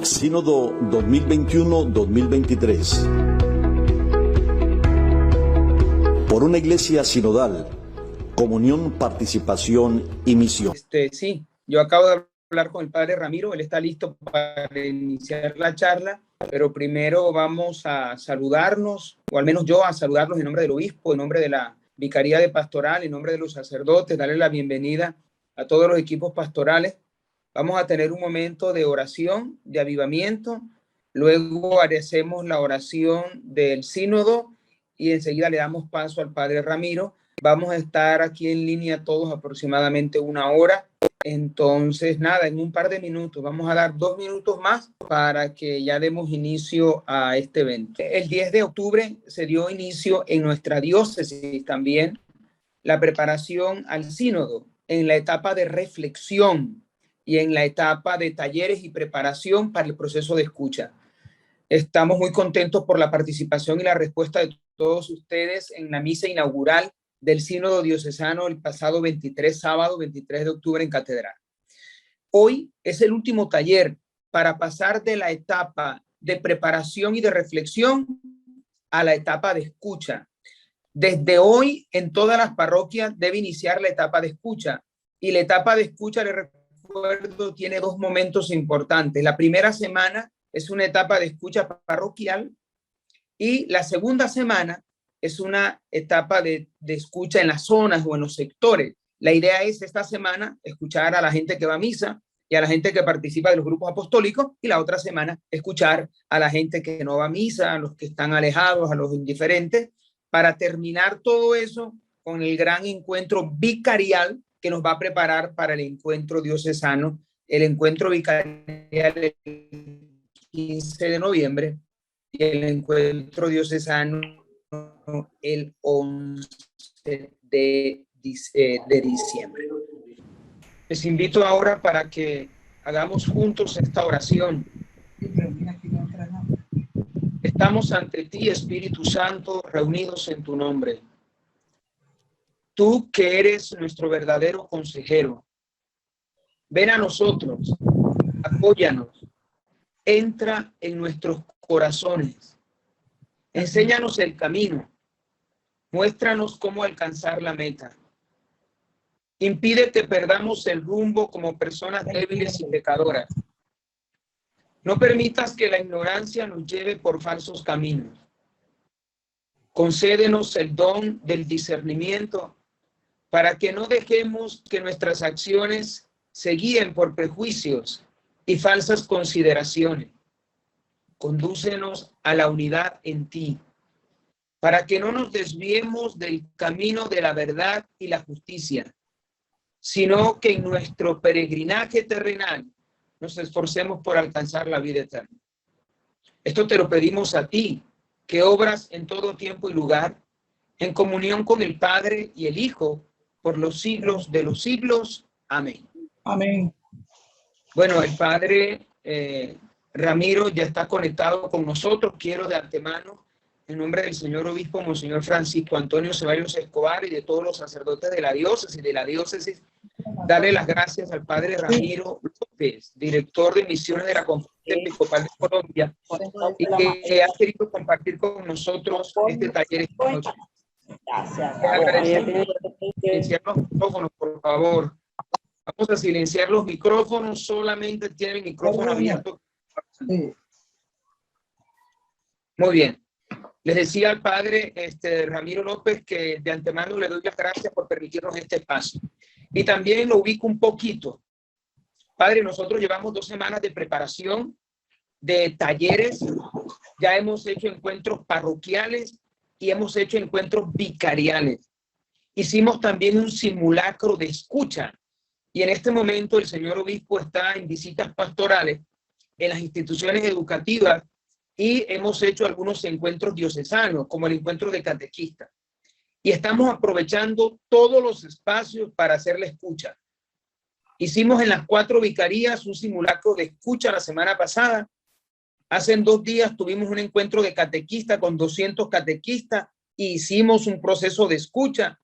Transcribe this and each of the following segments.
Sínodo 2021-2023. Por una iglesia sinodal, comunión, participación y misión. Sí, yo acabo de hablar con el padre Ramiro, él está listo para iniciar la charla, pero primero vamos a saludarnos, o al menos yo a saludarlos en nombre del obispo, en nombre de la Vicaría de Pastoral, en nombre de los sacerdotes, darle la bienvenida a todos los equipos pastorales. Vamos a tener un momento de oración, de avivamiento, luego haremos la oración del sínodo y enseguida le damos paso al padre Ramiro. Vamos a estar aquí en línea todos aproximadamente 1 hora. Entonces, nada, en un par de minutos, vamos a dar 2 minutos más para que ya demos inicio a este evento. El 10 de octubre se dio inicio en nuestra diócesis también la preparación al sínodo en la etapa de reflexión y en la etapa de talleres y preparación para el proceso de escucha. Estamos muy contentos por la participación y la respuesta de todos ustedes en la misa inaugural del Sínodo Diocesano el pasado sábado 23 de octubre en Catedral. Hoy es el último taller para pasar de la etapa de preparación y de reflexión a la etapa de escucha. Desde hoy, en todas las parroquias debe iniciar la etapa de escucha. Y la etapa de escucha, les recuerdo, tiene 2 momentos importantes. La primera semana es una etapa de escucha parroquial y la segunda semana es una etapa de escucha en las zonas o en los sectores. La idea es esta semana escuchar a la gente que va a misa y a la gente que participa de los grupos apostólicos, y la otra semana escuchar a la gente que no va a misa, a los que están alejados, a los indiferentes, para terminar todo eso con el gran encuentro vicarial que nos va a preparar para el encuentro diocesano, el encuentro vicarial el 15 de noviembre y el encuentro diocesano el 11 de diciembre. Les invito ahora para que hagamos juntos esta oración. Estamos ante ti, Espíritu Santo, reunidos en tu nombre. Tú que eres nuestro verdadero consejero, ven a nosotros, apóyanos, entra en nuestros corazones, enséñanos el camino, muéstranos cómo alcanzar la meta. Impide que perdamos el rumbo como personas débiles y pecadoras. No permitas que la ignorancia nos lleve por falsos caminos. Concédenos el don del discernimiento para que no dejemos que nuestras acciones se guíen por prejuicios y falsas consideraciones. Condúcenos a la unidad en ti, para que no nos desviemos del camino de la verdad y la justicia, sino que en nuestro peregrinaje terrenal nos esforcemos por alcanzar la vida eterna. Esto te lo pedimos a ti, que obras en todo tiempo y lugar, en comunión con el Padre y el Hijo, por los siglos de los siglos. Amén. Amén. Bueno, el Padre Ramiro ya está conectado con nosotros. Quiero de antemano, en nombre del señor obispo Monseñor Francisco Antonio Ceballos Escobar y de todos los sacerdotes de la diócesis, darle las gracias al padre Ramiro López, director de misiones de la Conferencia Episcopal de Colombia, y que ha querido compartir con nosotros este taller esta noche. Silenciar los micrófonos, por favor. Vamos a silenciar los micrófonos, solamente tiene el micrófono abierto. Muy bien. Les decía al padre Ramiro López que de antemano le doy las gracias por permitirnos este espacio. Y también lo ubico un poquito. Padre, nosotros llevamos 2 semanas de preparación, de talleres, ya hemos hecho encuentros parroquiales y hemos hecho encuentros vicariales. Hicimos también un simulacro de escucha. Y en este momento el señor obispo está en visitas pastorales en las instituciones educativas y hemos hecho algunos encuentros diocesanos, como el encuentro de catequistas. Y estamos aprovechando todos los espacios para hacer la escucha. Hicimos en las 4 vicarías un simulacro de escucha la semana pasada. Hace 2 días tuvimos un encuentro de catequista con 200 catequistas y hicimos un proceso de escucha.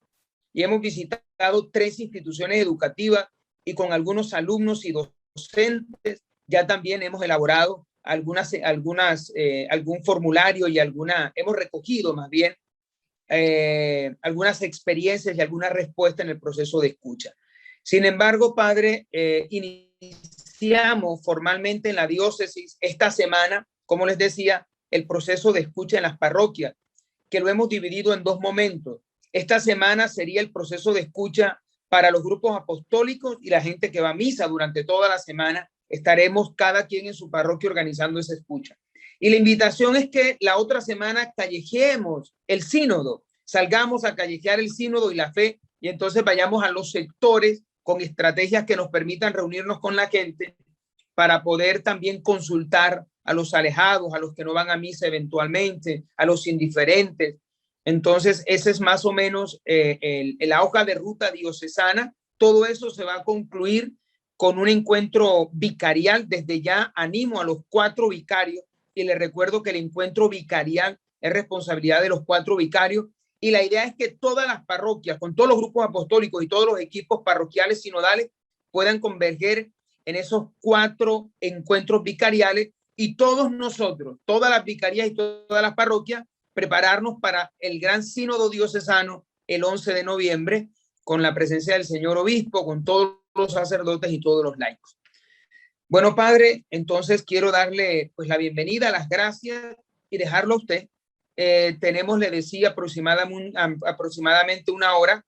Y hemos visitado 3 instituciones educativas y con algunos alumnos y docentes Ya también hemos elaborado algún formulario y hemos recogido más bien algunas experiencias y alguna respuesta en el proceso de escucha. Sin embargo, padre, iniciamos formalmente en la diócesis esta semana, como les decía, el proceso de escucha en las parroquias, que lo hemos dividido en dos momentos. Esta semana sería el proceso de escucha para los grupos apostólicos y la gente que va a misa durante toda la semana. Estaremos cada quien en su parroquia organizando esa escucha. Y la invitación es que la otra semana callejemos el sínodo, salgamos a callejear el sínodo y la fe, y entonces vayamos a los sectores con estrategias que nos permitan reunirnos con la gente para poder también consultar a los alejados, a los que no van a misa eventualmente, a los indiferentes. Entonces, ese es más o menos la hoja de ruta diocesana. Todo eso se va a concluir con un encuentro vicarial. Desde ya animo a los 4 vicarios y les recuerdo que el encuentro vicarial es responsabilidad de los 4 vicarios, y la idea es que todas las parroquias, con todos los grupos apostólicos y todos los equipos parroquiales sinodales, puedan converger en esos 4 encuentros vicariales, y todos nosotros, todas las vicarías y todas las parroquias, prepararnos para el gran sínodo diocesano el 11 de noviembre, con la presencia del señor obispo, con todos los sacerdotes y todos los laicos. Bueno, padre, entonces quiero darle pues la bienvenida, las gracias y dejarlo a usted. Tenemos, le decía, aproximadamente una hora.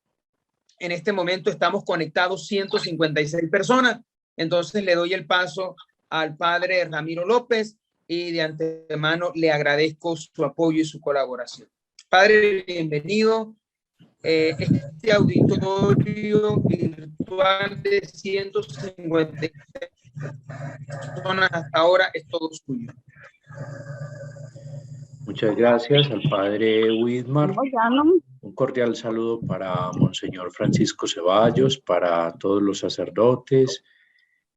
En este momento estamos conectados 156 personas. Entonces le doy el paso al padre Ramiro López y de antemano le agradezco su apoyo y su colaboración. Padre, bienvenido. Este auditorio virtual de 156 personas hasta ahora es todo suyo. Muchas gracias al padre Widmar. Un cordial saludo para Monseñor Francisco Ceballos, para todos los sacerdotes,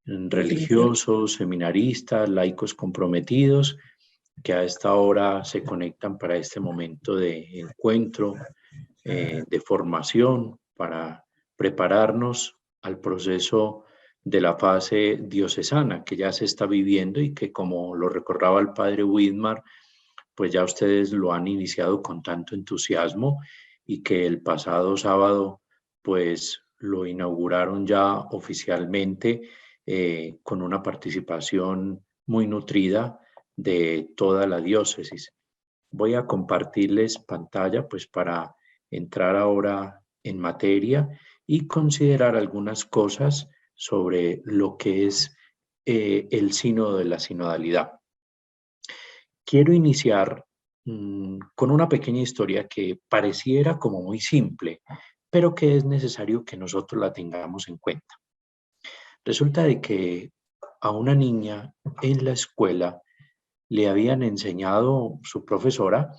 religiosos, seminaristas, laicos comprometidos que a esta hora se conectan para este momento de encuentro, de formación, para prepararnos al proceso de la fase diocesana que ya se está viviendo y que, como lo recordaba el padre Widmar, pues ya ustedes lo han iniciado con tanto entusiasmo, y que el pasado sábado pues lo inauguraron ya oficialmente con una participación muy nutrida de toda la diócesis. Voy a compartirles pantalla pues para entrar ahora en materia y considerar algunas cosas sobre lo que es el sínodo de la sinodalidad. Quiero iniciar con una pequeña historia que pareciera como muy simple, pero que es necesario que nosotros la tengamos en cuenta. Resulta de que a una niña en la escuela le habían enseñado su profesora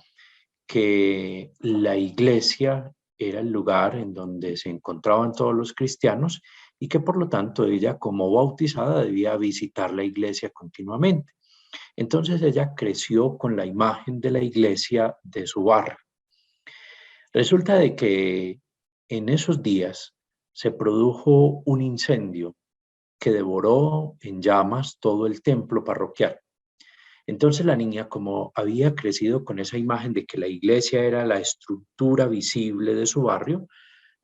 que la iglesia era el lugar en donde se encontraban todos los cristianos y que por lo tanto ella, como bautizada, debía visitar la iglesia continuamente. Entonces ella creció con la imagen de la iglesia de su barrio. Resulta de que en esos días se produjo un incendio que devoró en llamas todo el templo parroquial. Entonces la niña, como había crecido con esa imagen de que la iglesia era la estructura visible de su barrio,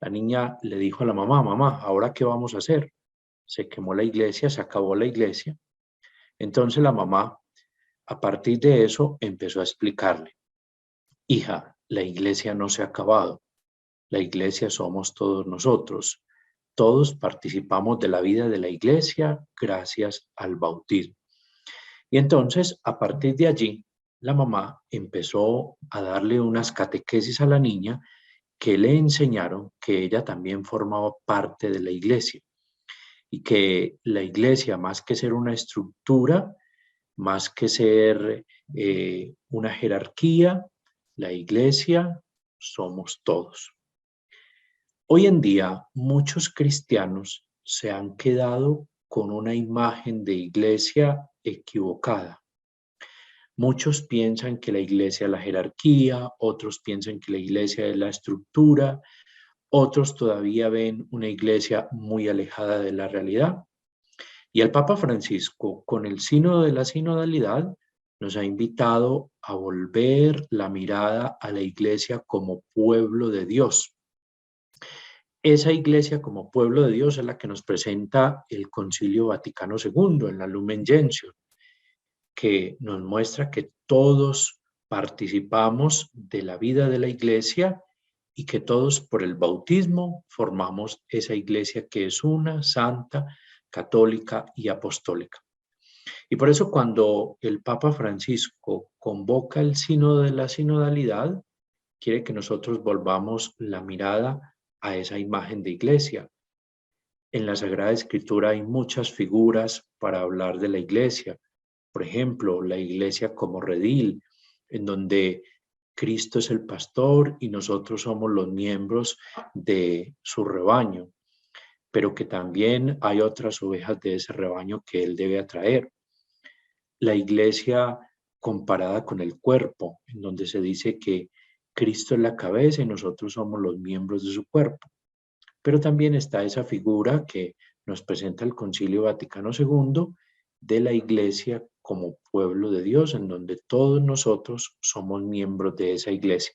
la niña le dijo a la mamá: mamá, ¿ahora qué vamos a hacer? Se quemó la iglesia, se acabó la iglesia. Entonces la mamá, a partir de eso, empezó a explicarle: hija, la iglesia no se ha acabado. La iglesia somos todos nosotros. Todos participamos de la vida de la iglesia gracias al bautismo. Y entonces, a partir de allí, la mamá empezó a darle unas catequesis a la niña que le enseñaron que ella también formaba parte de la iglesia y que la iglesia, más que ser una estructura, más que ser una jerarquía, la iglesia somos todos. Hoy en día, muchos cristianos se han quedado con una imagen de iglesia equivocada. Muchos piensan que la iglesia es la jerarquía, otros piensan que la iglesia es la estructura, otros todavía ven una iglesia muy alejada de la realidad. Y el Papa Francisco, con el sínodo de la sinodalidad, nos ha invitado a volver la mirada a la iglesia como pueblo de Dios. Esa iglesia como pueblo de Dios es la que nos presenta el Concilio Vaticano II en la Lumen Gentium, que nos muestra que todos participamos de la vida de la iglesia y que todos por el bautismo formamos esa iglesia que es una, santa, católica y apostólica. Y por eso cuando el Papa Francisco convoca el sínodo de la sinodalidad, quiere que nosotros volvamos la mirada a esa imagen de iglesia. En la Sagrada Escritura hay muchas figuras para hablar de la iglesia. Por ejemplo, la iglesia como redil, en donde Cristo es el pastor y nosotros somos los miembros de su rebaño, pero que también hay otras ovejas de ese rebaño que él debe atraer. La iglesia comparada con el cuerpo, en donde se dice que Cristo es la cabeza y nosotros somos los miembros de su cuerpo. Pero también está esa figura que nos presenta el Concilio Vaticano II de la iglesia como pueblo de Dios, en donde todos nosotros somos miembros de esa iglesia.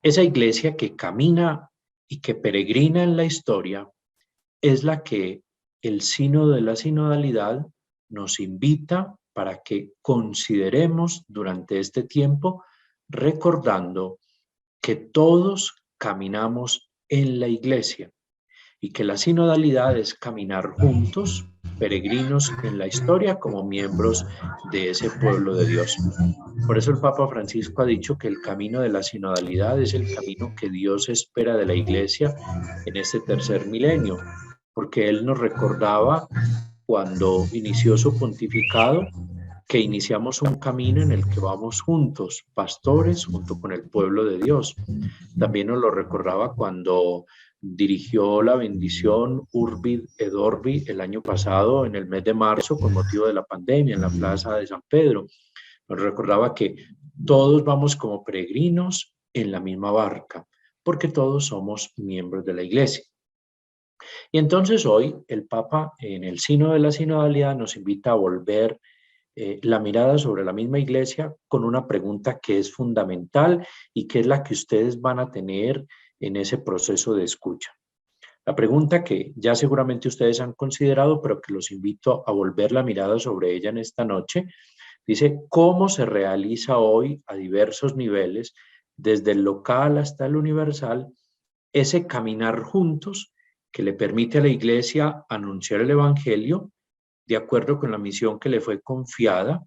Esa iglesia que camina y que peregrina en la historia es la que el sínodo de la sinodalidad nos invita para que consideremos durante este tiempo, recordando que todos caminamos en la iglesia y que la sinodalidad es caminar juntos, peregrinos en la historia como miembros de ese pueblo de Dios. Por eso el Papa Francisco ha dicho que el camino de la sinodalidad es el camino que Dios espera de la iglesia en este tercer milenio, porque él nos recordaba cuando inició su pontificado que iniciamos un camino en el que vamos juntos, pastores, junto con el pueblo de Dios. También nos lo recordaba cuando dirigió la bendición Urbi et Orbi el año pasado, en el mes de marzo, con motivo de la pandemia, en la plaza de San Pedro. Nos recordaba que todos vamos como peregrinos en la misma barca, porque todos somos miembros de la iglesia. Y entonces hoy el Papa, en el sínodo de la sinodalidad, nos invita a volver la mirada sobre la misma iglesia con una pregunta que es fundamental y que es la que ustedes van a tener en ese proceso de escucha. La pregunta que ya seguramente ustedes han considerado, pero que los invito a volver la mirada sobre ella en esta noche, dice: ¿cómo se realiza hoy a diversos niveles, desde el local hasta el universal, ese caminar juntos que le permite a la iglesia anunciar el evangelio de acuerdo con la misión que le fue confiada?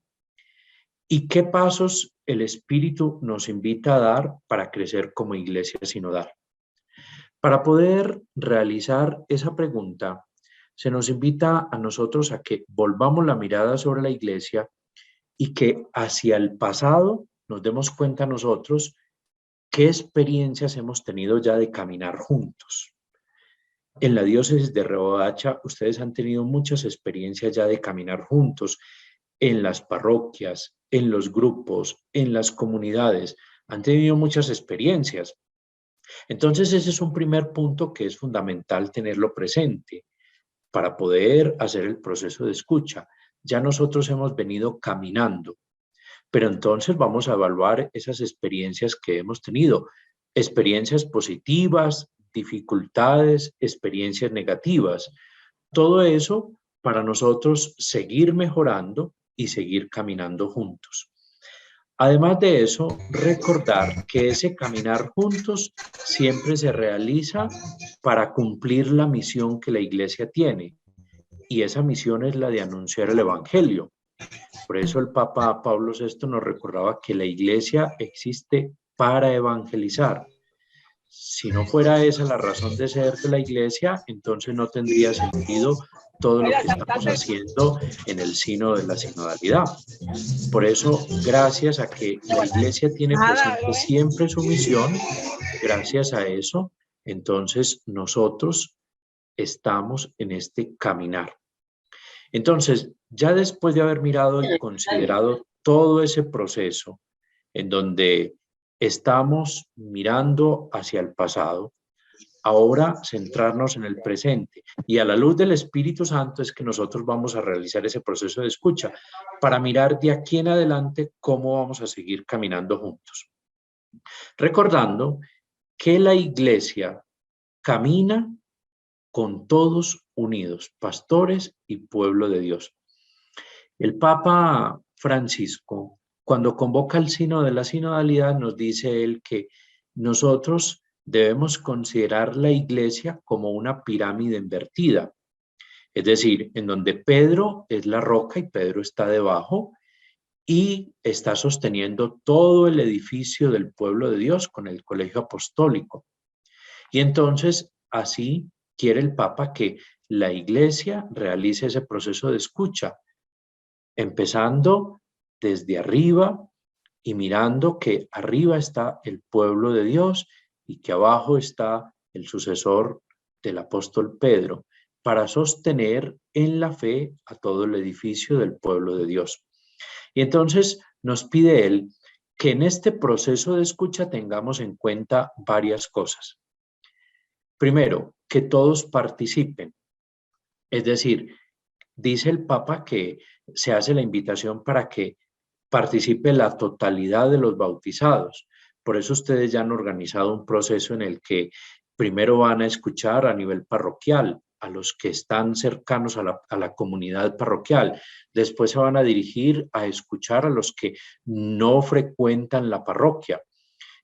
¿Y qué pasos el Espíritu nos invita a dar para crecer como iglesia sinodal? Para poder realizar esa pregunta, se nos invita a nosotros a que volvamos la mirada sobre la iglesia y que hacia el pasado nos demos cuenta nosotros qué experiencias hemos tenido ya de caminar juntos. En la diócesis de Riohacha, ustedes han tenido muchas experiencias ya de caminar juntos en las parroquias, en los grupos, en las comunidades. Han tenido muchas experiencias. Entonces, ese es un primer punto que es fundamental tenerlo presente para poder hacer el proceso de escucha. Ya nosotros hemos venido caminando, pero entonces vamos a evaluar esas experiencias que hemos tenido, experiencias positivas, dificultades, experiencias negativas. Todo eso para nosotros seguir mejorando y seguir caminando juntos. Además de eso, recordar que ese caminar juntos siempre se realiza para cumplir la misión que la iglesia tiene. Y esa misión es la de anunciar el evangelio. Por eso el Papa Pablo VI nos recordaba que la iglesia existe para evangelizar. Si no fuera esa la razón de ser de la iglesia, entonces no tendría sentido todo lo que estamos haciendo en el sínodo de la sinodalidad. Por eso, gracias a que la iglesia tiene presente siempre su misión, gracias a eso, entonces nosotros estamos en este caminar. Entonces, ya después de haber mirado y considerado todo ese proceso en donde estamos mirando hacia el pasado, ahora centrarnos en el presente. Y a la luz del Espíritu Santo es que nosotros vamos a realizar ese proceso de escucha para mirar de aquí en adelante cómo vamos a seguir caminando juntos. Recordando que la iglesia camina con todos unidos, pastores y pueblo de Dios. El Papa Francisco, cuando convoca el sínodo de la sinodalidad, nos dice él que nosotros debemos considerar la iglesia como una pirámide invertida, es decir, en donde Pedro es la roca y Pedro está debajo y está sosteniendo todo el edificio del pueblo de Dios con el colegio apostólico. Y entonces, así quiere el Papa que la iglesia realice ese proceso de escucha, empezando desde arriba y mirando que arriba está el pueblo de Dios y que abajo está el sucesor del apóstol Pedro, para sostener en la fe a todo el edificio del pueblo de Dios. Y entonces nos pide él que en este proceso de escucha tengamos en cuenta varias cosas. Primero, que todos participen. Es decir, dice el Papa que se hace la invitación para que participe la totalidad de los bautizados. Por eso ustedes ya han organizado un proceso en el que primero van a escuchar a nivel parroquial a los que están cercanos a la comunidad parroquial. Después se van a dirigir a escuchar a los que no frecuentan la parroquia.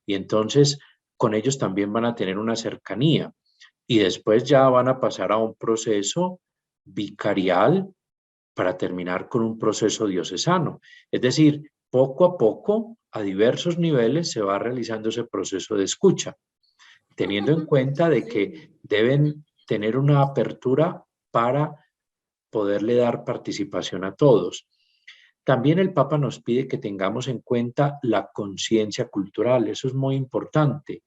Y entonces con ellos también van a tener una cercanía. Y después ya van a pasar a un proceso vicarial para terminar con un proceso diocesano. Es decir, poco a poco, a diversos niveles, se va realizando ese proceso de escucha, teniendo en cuenta de que deben tener una apertura para poderle dar participación a todos. También el Papa nos pide que tengamos en cuenta la conciencia cultural. Eso es muy importante.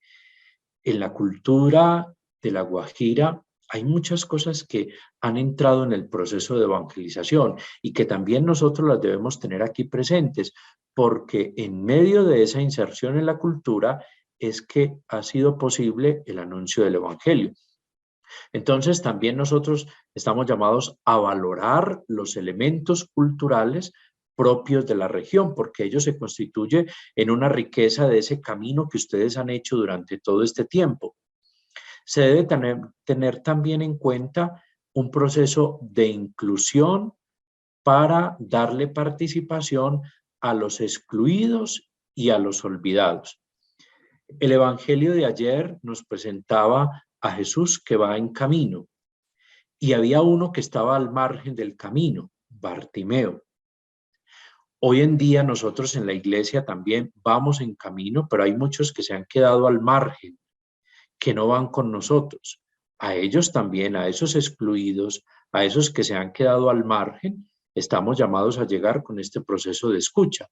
En la cultura de La Guajira hay muchas cosas que han entrado en el proceso de evangelización y que también nosotros las debemos tener aquí presentes, porque en medio de esa inserción en la cultura es que ha sido posible el anuncio del evangelio. Entonces también nosotros estamos llamados a valorar los elementos culturales propios de la región, porque ello se constituye en una riqueza de ese camino que ustedes han hecho durante todo este tiempo. Se debe tener también en cuenta un proceso de inclusión para darle participación a los excluidos y a los olvidados. El Evangelio de ayer nos presentaba a Jesús que va en camino y había uno que estaba al margen del camino, Bartimeo. Hoy en día nosotros en la iglesia también vamos en camino, pero hay muchos que se han quedado al margen, que no van con nosotros. A ellos también, a esos excluidos, a esos que se han quedado al margen, estamos llamados a llegar con este proceso de escucha.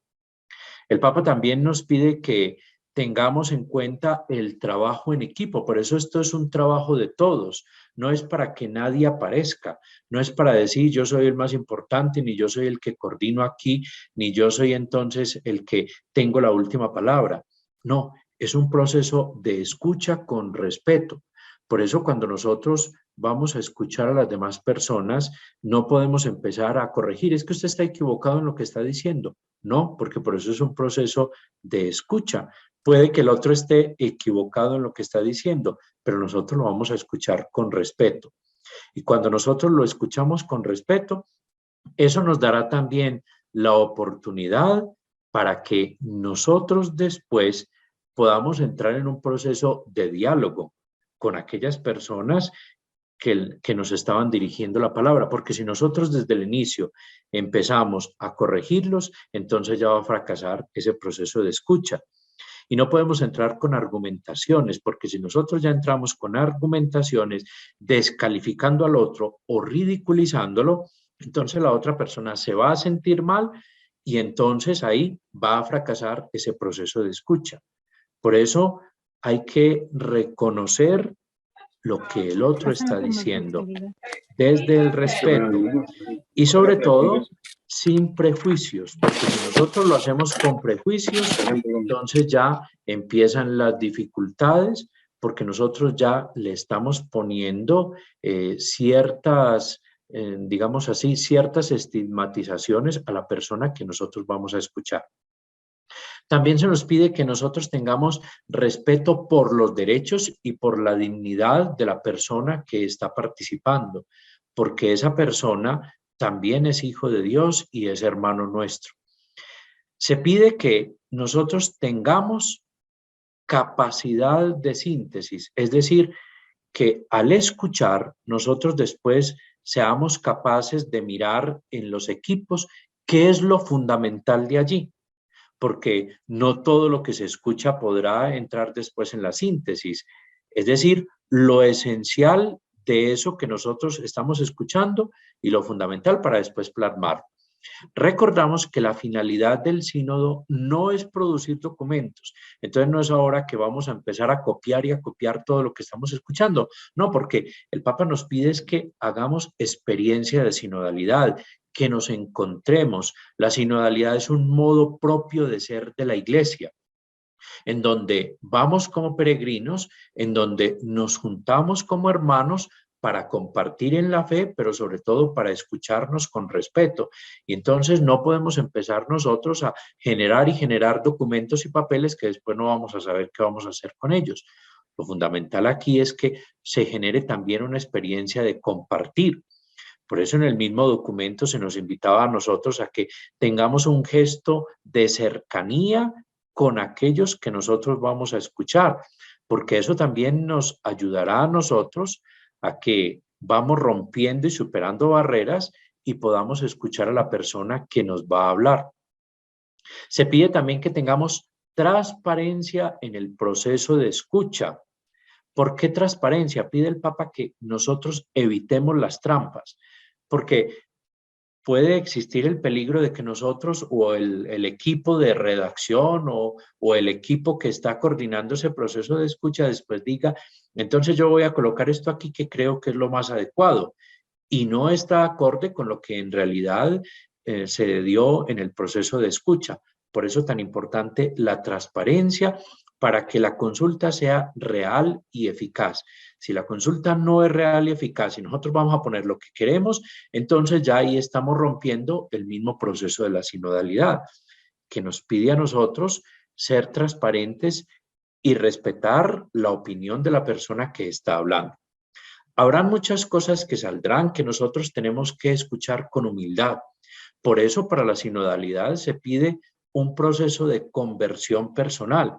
El Papa también nos pide que tengamos en cuenta el trabajo en equipo. Por eso esto es un trabajo de todos. No es para que nadie aparezca. No es para decir yo soy el más importante, ni yo soy el que coordino aquí, ni yo soy entonces el que tengo la última palabra. No, es un proceso de escucha con respeto. Por eso cuando nosotros vamos a escuchar a las demás personas, no podemos empezar a corregir. Es que usted está equivocado en lo que está diciendo. No, porque por eso es un proceso de escucha. Puede que el otro esté equivocado en lo que está diciendo, pero nosotros lo vamos a escuchar con respeto. Y cuando nosotros lo escuchamos con respeto, eso nos dará también la oportunidad para que nosotros después podamos entrar en un proceso de diálogo con aquellas personas que nos estaban dirigiendo la palabra, porque si nosotros desde el inicio empezamos a corregirlos, entonces ya va a fracasar ese proceso de escucha. Y no podemos entrar con argumentaciones, porque si nosotros ya entramos con argumentaciones descalificando al otro o ridiculizándolo, entonces la otra persona se va a sentir mal y entonces ahí va a fracasar ese proceso de escucha. Por eso hay que reconocer lo que el otro está diciendo desde el respeto y sobre todo sin prejuicios, porque si nosotros lo hacemos con prejuicios, entonces ya empiezan las dificultades, porque nosotros ya le estamos poniendo ciertas, digamos así, ciertas estigmatizaciones a la persona que nosotros vamos a escuchar. También se nos pide que nosotros tengamos respeto por los derechos y por la dignidad de la persona que está participando, porque esa persona también es hijo de Dios y es hermano nuestro. Se pide que nosotros tengamos capacidad de síntesis, es decir, que al escuchar nosotros después seamos capaces de mirar en los equipos qué es lo fundamental de allí, porque no todo lo que se escucha podrá entrar después en la síntesis, es decir, lo esencial de eso que nosotros estamos escuchando y lo fundamental para después plasmar. Recordamos que la finalidad del sínodo no es producir documentos, entonces no es ahora que vamos a empezar a copiar y a copiar todo lo que estamos escuchando, no, porque el Papa nos pide es que hagamos experiencia de sinodalidad, que nos encontremos. La sinodalidad es un modo propio de ser de la Iglesia, en donde vamos como peregrinos, en donde nos juntamos como hermanos para compartir en la fe, pero sobre todo para escucharnos con respeto. Y entonces no podemos empezar nosotros a generar y generar documentos y papeles que después no vamos a saber qué vamos a hacer con ellos. Lo fundamental aquí es que se genere también una experiencia de compartir. Por eso en el mismo documento se nos invitaba a nosotros a que tengamos un gesto de cercanía con aquellos que nosotros vamos a escuchar, porque eso también nos ayudará a nosotros a que vamos rompiendo y superando barreras y podamos escuchar a la persona que nos va a hablar. Se pide también que tengamos transparencia en el proceso de escucha. ¿Por qué transparencia? Pide el Papa que nosotros evitemos las trampas, porque puede existir el peligro de que nosotros o el equipo de redacción o el equipo que está coordinando ese proceso de escucha después diga, entonces yo voy a colocar esto aquí que creo que es lo más adecuado y no está acorde con lo que en realidad se dio en el proceso de escucha. Por eso tan importante la transparencia para que la consulta sea real y eficaz. Si la consulta no es real y eficaz y nosotros vamos a poner lo que queremos, entonces ya ahí estamos rompiendo el mismo proceso de la sinodalidad, que nos pide a nosotros ser transparentes y respetar la opinión de la persona que está hablando. Habrán muchas cosas que saldrán que nosotros tenemos que escuchar con humildad. Por eso para la sinodalidad se pide un proceso de conversión personal,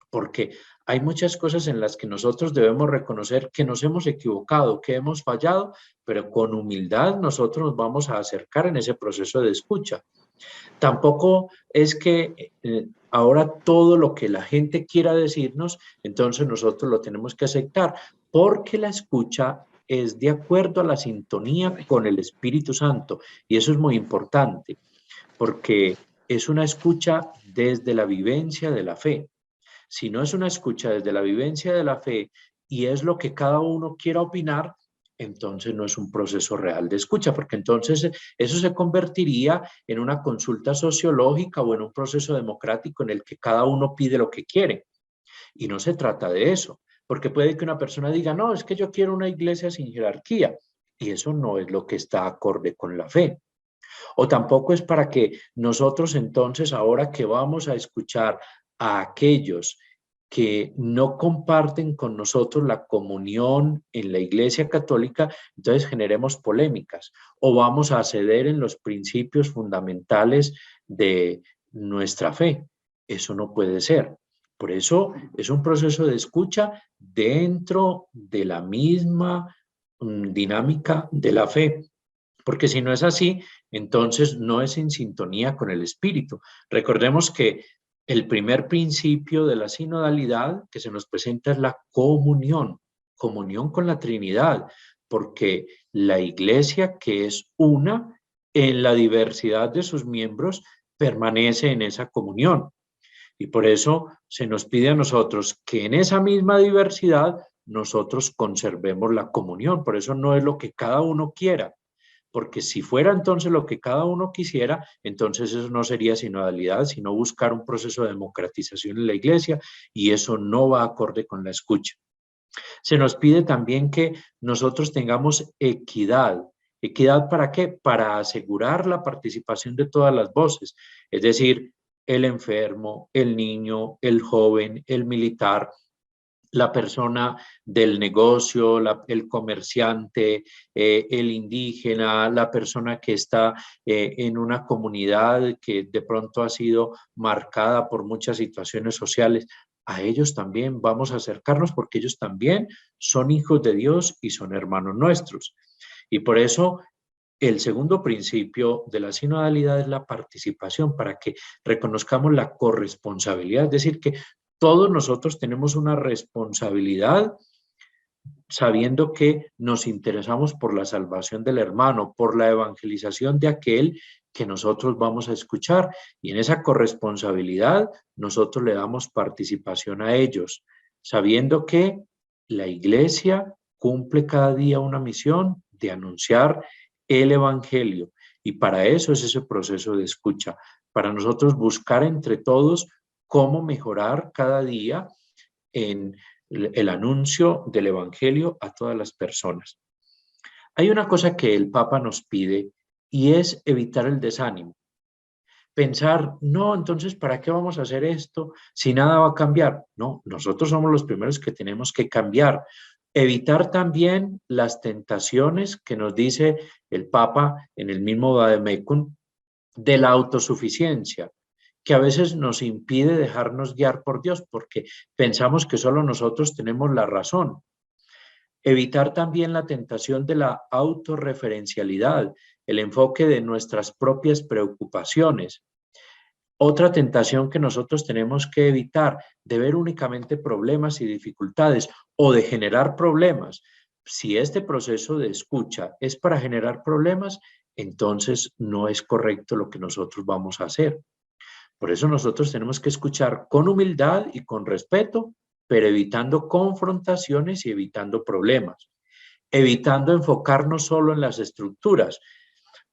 porque hay muchas cosas en las que nosotros debemos reconocer que nos hemos equivocado, que hemos fallado, pero con humildad nosotros nos vamos a acercar en ese proceso de escucha. Tampoco es que ahora todo lo que la gente quiera decirnos, entonces nosotros lo tenemos que aceptar, porque la escucha es de acuerdo a la sintonía con el Espíritu Santo, y eso es muy importante, porque es una escucha desde la vivencia de la fe. Si no es una escucha desde la vivencia de la fe y es lo que cada uno quiera opinar, entonces no es un proceso real de escucha, porque entonces eso se convertiría en una consulta sociológica o en un proceso democrático en el que cada uno pide lo que quiere. Y no se trata de eso, porque puede que una persona diga, no, es que yo quiero una iglesia sin jerarquía, y eso no es lo que está acorde con la fe. O tampoco es para que nosotros entonces, ahora que vamos a escuchar a aquellos que no comparten con nosotros la comunión en la Iglesia Católica, entonces generemos polémicas o vamos a ceder en los principios fundamentales de nuestra fe. Eso no puede ser. Por eso es un proceso de escucha dentro de la misma dinámica de la fe. Porque si no es así, entonces no es en sintonía con el Espíritu. Recordemos que el primer principio de la sinodalidad que se nos presenta es la comunión, comunión con la Trinidad, porque la Iglesia, que es una, en la diversidad de sus miembros, permanece en esa comunión. Y por eso se nos pide a nosotros que en esa misma diversidad nosotros conservemos la comunión. Por eso no es lo que cada uno quiera, porque si fuera entonces lo que cada uno quisiera, entonces eso no sería sinodalidad, sino buscar un proceso de democratización en la iglesia, y eso no va acorde con la escucha. Se nos pide también que nosotros tengamos equidad. ¿Equidad para qué? Para asegurar la participación de todas las voces, es decir, el enfermo, el niño, el joven, el militar, la persona del negocio, el comerciante, el indígena, la persona que está en una comunidad que de pronto ha sido marcada por muchas situaciones sociales. A ellos también vamos a acercarnos porque ellos también son hijos de Dios y son hermanos nuestros. Y por eso el segundo principio de la sinodalidad es la participación, para que reconozcamos la corresponsabilidad, es decir, que todos nosotros tenemos una responsabilidad sabiendo que nos interesamos por la salvación del hermano, por la evangelización de aquel que nosotros vamos a escuchar, y en esa corresponsabilidad nosotros le damos participación a ellos, sabiendo que la iglesia cumple cada día una misión de anunciar el evangelio, y para eso es ese proceso de escucha, para nosotros buscar entre todos cómo mejorar cada día en el anuncio del evangelio a todas las personas. Hay una cosa que el Papa nos pide y es evitar el desánimo. Pensar, no, entonces, ¿para qué vamos a hacer esto si nada va a cambiar? No, nosotros somos los primeros que tenemos que cambiar. Evitar también las tentaciones que nos dice el Papa en el mismo Vademecum de la autosuficiencia, que a veces nos impide dejarnos guiar por Dios porque pensamos que solo nosotros tenemos la razón. Evitar también la tentación de la autorreferencialidad, el enfoque de nuestras propias preocupaciones. Otra tentación que nosotros tenemos que evitar, de ver únicamente problemas y dificultades o de generar problemas. Si este proceso de escucha es para generar problemas, entonces no es correcto lo que nosotros vamos a hacer. Por eso nosotros tenemos que escuchar con humildad y con respeto, pero evitando confrontaciones y evitando problemas, evitando enfocarnos solo en las estructuras.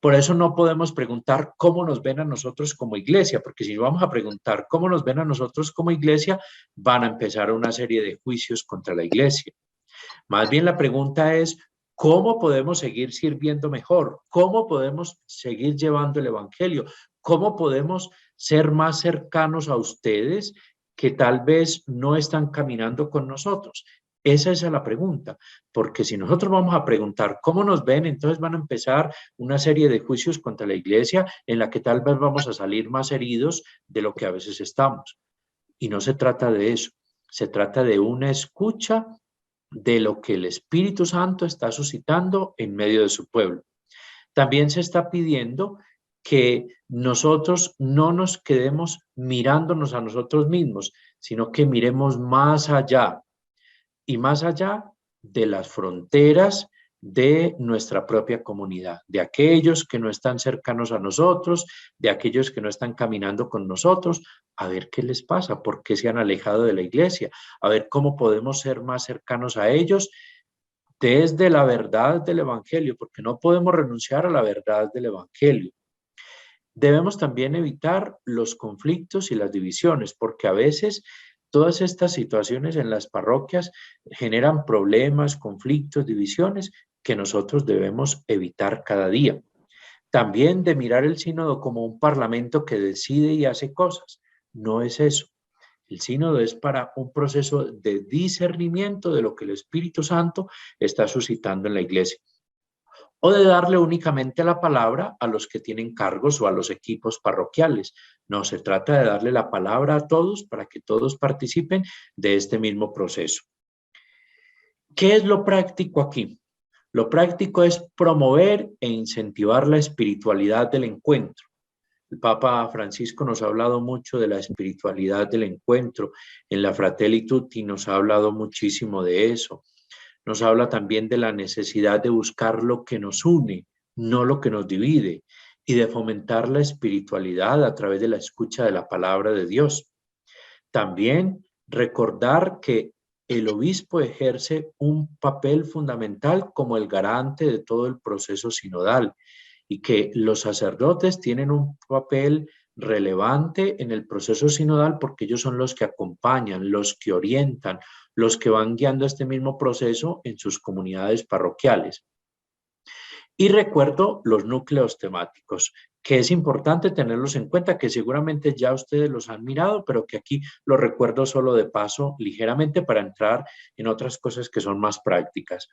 Por eso no podemos preguntar cómo nos ven a nosotros como iglesia, porque si vamos a preguntar cómo nos ven a nosotros como iglesia, van a empezar una serie de juicios contra la iglesia. Más bien la pregunta es, ¿cómo podemos seguir sirviendo mejor? ¿Cómo podemos seguir llevando el evangelio? ¿Cómo podemos ser más cercanos a ustedes que tal vez no están caminando con nosotros? Esa es la pregunta, porque si nosotros vamos a preguntar cómo nos ven, entonces van a empezar una serie de juicios contra la iglesia en la que tal vez vamos a salir más heridos de lo que a veces estamos. Y no se trata de eso, se trata de una escucha de lo que el Espíritu Santo está suscitando en medio de su pueblo. También se está pidiendo que nosotros no nos quedemos mirándonos a nosotros mismos, sino que miremos más allá y más allá de las fronteras de nuestra propia comunidad, de aquellos que no están cercanos a nosotros, de aquellos que no están caminando con nosotros, a ver qué les pasa, por qué se han alejado de la iglesia, a ver cómo podemos ser más cercanos a ellos desde la verdad del evangelio, porque no podemos renunciar a la verdad del evangelio. Debemos también evitar los conflictos y las divisiones, porque a veces todas estas situaciones en las parroquias generan problemas, conflictos, divisiones que nosotros debemos evitar cada día. También de mirar el sínodo como un parlamento que decide y hace cosas. No es eso. El sínodo es para un proceso de discernimiento de lo que el Espíritu Santo está suscitando en la iglesia. O de darle únicamente la palabra a los que tienen cargos o a los equipos parroquiales. No, se trata de darle la palabra a todos para que todos participen de este mismo proceso. ¿Qué es lo práctico aquí? Lo práctico es promover e incentivar la espiritualidad del encuentro. El Papa Francisco nos ha hablado mucho de la espiritualidad del encuentro. En la Fratelli Tutti nos ha hablado muchísimo de eso. Nos habla también de la necesidad de buscar lo que nos une, no lo que nos divide, y de fomentar la espiritualidad a través de la escucha de la palabra de Dios. También recordar que el obispo ejerce un papel fundamental como el garante de todo el proceso sinodal y que los sacerdotes tienen un papel relevante en el proceso sinodal porque ellos son los que acompañan, los que orientan, los que van guiando este mismo proceso en sus comunidades parroquiales. Y recuerdo los núcleos temáticos, que es importante tenerlos en cuenta, que seguramente ya ustedes los han mirado, pero que aquí los recuerdo solo de paso ligeramente para entrar en otras cosas que son más prácticas.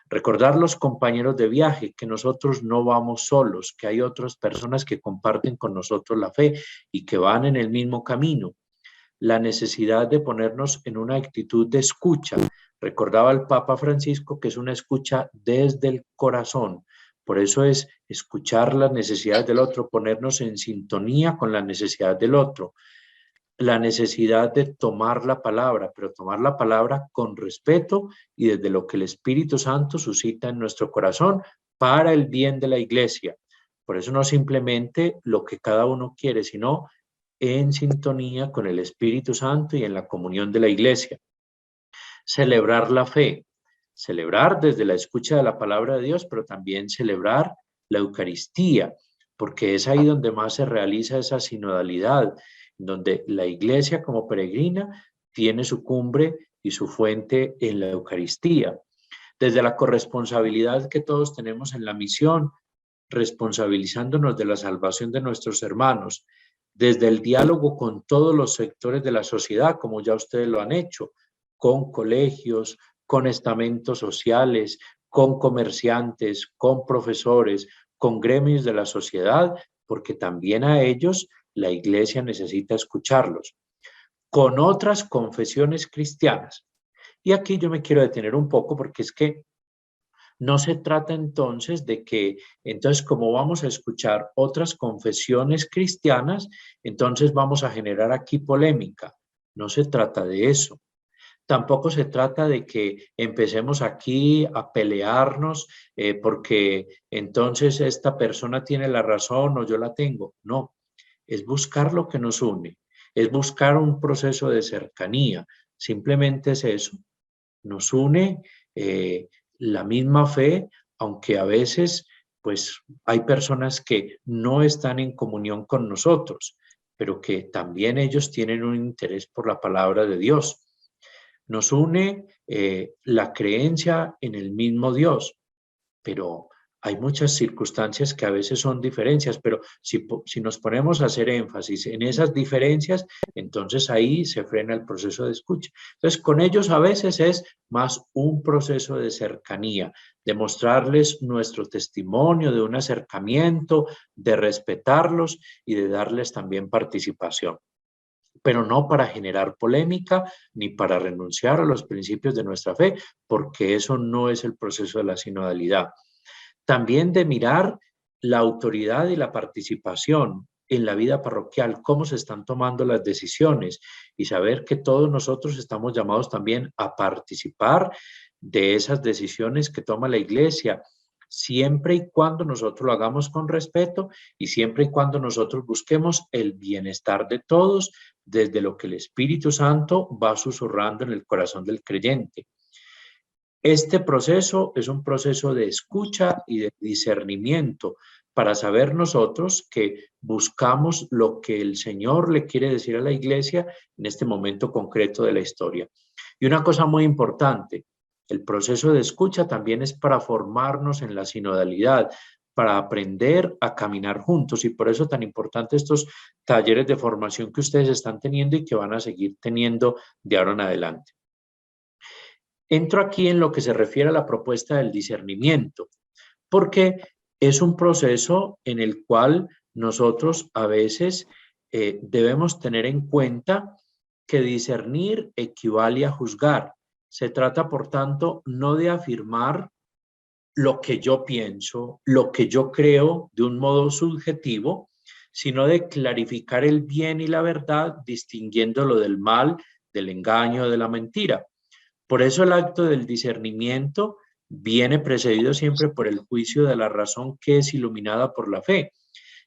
Recordar los compañeros de viaje, que nosotros no vamos solos, que hay otras personas que comparten con nosotros la fe y que van en el mismo camino. La necesidad de ponernos en una actitud de escucha. Recordaba el Papa Francisco que es una escucha desde el corazón. Por eso es escuchar las necesidades del otro, ponernos en sintonía con la necesidad del otro. La necesidad de tomar la palabra, pero tomar la palabra con respeto y desde lo que el Espíritu Santo suscita en nuestro corazón para el bien de la iglesia. Por eso no simplemente lo que cada uno quiere, sino en sintonía con el Espíritu Santo y en la comunión de la iglesia. Celebrar la fe. Celebrar desde la escucha de la palabra de Dios, pero también celebrar la Eucaristía, porque es ahí donde más se realiza esa sinodalidad, donde la iglesia como peregrina tiene su cumbre y su fuente en la Eucaristía. Desde la corresponsabilidad que todos tenemos en la misión, responsabilizándonos de la salvación de nuestros hermanos, desde el diálogo con todos los sectores de la sociedad, como ya ustedes lo han hecho, con colegios, con estamentos sociales, con comerciantes, con profesores, con gremios de la sociedad, porque también a ellos la iglesia necesita escucharlos, con otras confesiones cristianas. Y aquí yo me quiero detener un poco porque es que no se trata entonces de que, entonces como vamos a escuchar otras confesiones cristianas, entonces vamos a generar aquí polémica. No se trata de eso. Tampoco se trata de que empecemos aquí a pelearnos porque entonces esta persona tiene la razón o yo la tengo. No, es buscar lo que nos une, es buscar un proceso de cercanía. Simplemente es eso. Nos une la misma fe, aunque a veces pues hay personas que no están en comunión con nosotros, pero que también ellos tienen un interés por la palabra de Dios. Nos une la creencia en el mismo Dios, pero hay muchas circunstancias que a veces son diferencias, pero si nos ponemos a hacer énfasis en esas diferencias, entonces ahí se frena el proceso de escucha. Entonces, con ellos a veces es más un proceso de cercanía, de mostrarles nuestro testimonio, de un acercamiento, de respetarlos y de darles también participación, pero no para generar polémica ni para renunciar a los principios de nuestra fe, porque eso no es el proceso de la sinodalidad. También de mirar la autoridad y la participación en la vida parroquial, cómo se están tomando las decisiones y saber que todos nosotros estamos llamados también a participar de esas decisiones que toma la iglesia, siempre y cuando nosotros lo hagamos con respeto y siempre y cuando nosotros busquemos el bienestar de todos desde lo que el Espíritu Santo va susurrando en el corazón del creyente. Este proceso es un proceso de escucha y de discernimiento para saber nosotros que buscamos lo que el Señor le quiere decir a la iglesia en este momento concreto de la historia. Y una cosa muy importante, el proceso de escucha también es para formarnos en la sinodalidad, para aprender a caminar juntos, y por eso tan importante estos talleres de formación que ustedes están teniendo y que van a seguir teniendo de ahora en adelante. Entro aquí en lo que se refiere a la propuesta del discernimiento, porque es un proceso en el cual nosotros a veces debemos tener en cuenta que discernir equivale a juzgar. Se trata, por tanto, no de afirmar lo que yo pienso, lo que yo creo de un modo subjetivo, sino de clarificar el bien y la verdad, distinguiéndolo del mal, del engaño, de la mentira. Por eso el acto del discernimiento viene precedido siempre por el juicio de la razón que es iluminada por la fe.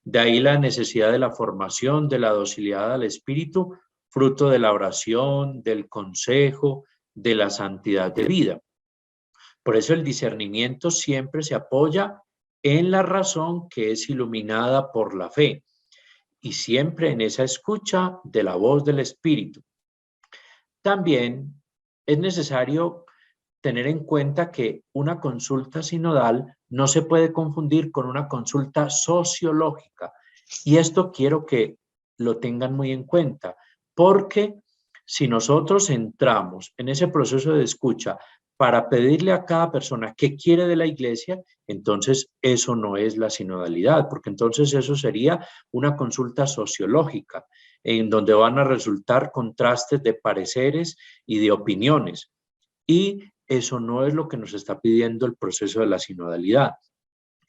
De ahí la necesidad de la formación, de la docilidad al Espíritu, fruto de la oración, del consejo, de la santidad de vida. Por eso el discernimiento siempre se apoya en la razón que es iluminada por la fe. y siempre en esa escucha de la voz del Espíritu. También es necesario tener en cuenta que una consulta sinodal no se puede confundir con una consulta sociológica. Y esto quiero que lo tengan muy en cuenta, porque si nosotros entramos en ese proceso de escucha para pedirle a cada persona qué quiere de la iglesia, entonces eso no es la sinodalidad, porque entonces eso sería una consulta sociológica, en donde van a resultar contrastes de pareceres y de opiniones. Y eso no es lo que nos está pidiendo el proceso de la sinodalidad.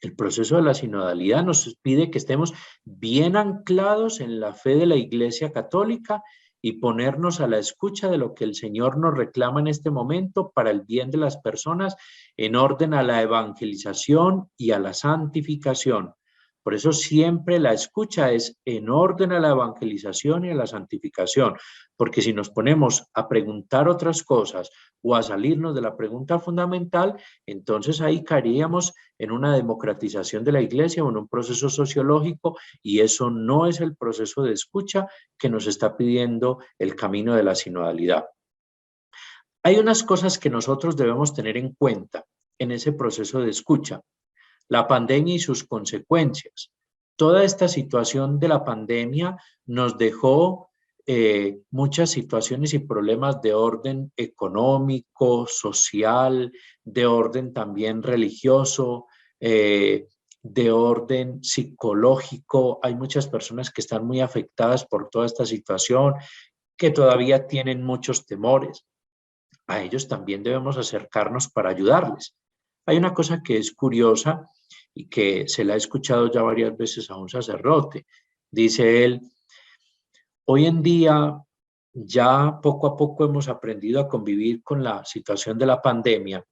El proceso de la sinodalidad nos pide que estemos bien anclados en la fe de la Iglesia Católica y ponernos a la escucha de lo que el Señor nos reclama en este momento para el bien de las personas, en orden a la evangelización y a la santificación. Por eso siempre la escucha es en orden a la evangelización y a la santificación, porque si nos ponemos a preguntar otras cosas o a salirnos de la pregunta fundamental, entonces ahí caeríamos en una democratización de la iglesia o en un proceso sociológico, y eso no es el proceso de escucha que nos está pidiendo el camino de la sinodalidad. Hay unas cosas que nosotros debemos tener en cuenta en ese proceso de escucha. La pandemia y sus consecuencias. Toda esta situación de la pandemia nos dejó muchas situaciones y problemas de orden económico, social, de orden también religioso, de orden psicológico. Hay muchas personas que están muy afectadas por toda esta situación, que todavía tienen muchos temores. A ellos también debemos acercarnos para ayudarles. Hay una cosa que es curiosa y que se la he escuchado ya varias veces a un sacerdote. Dice él: hoy en día ya poco a poco hemos aprendido a convivir con la situación de la pandemia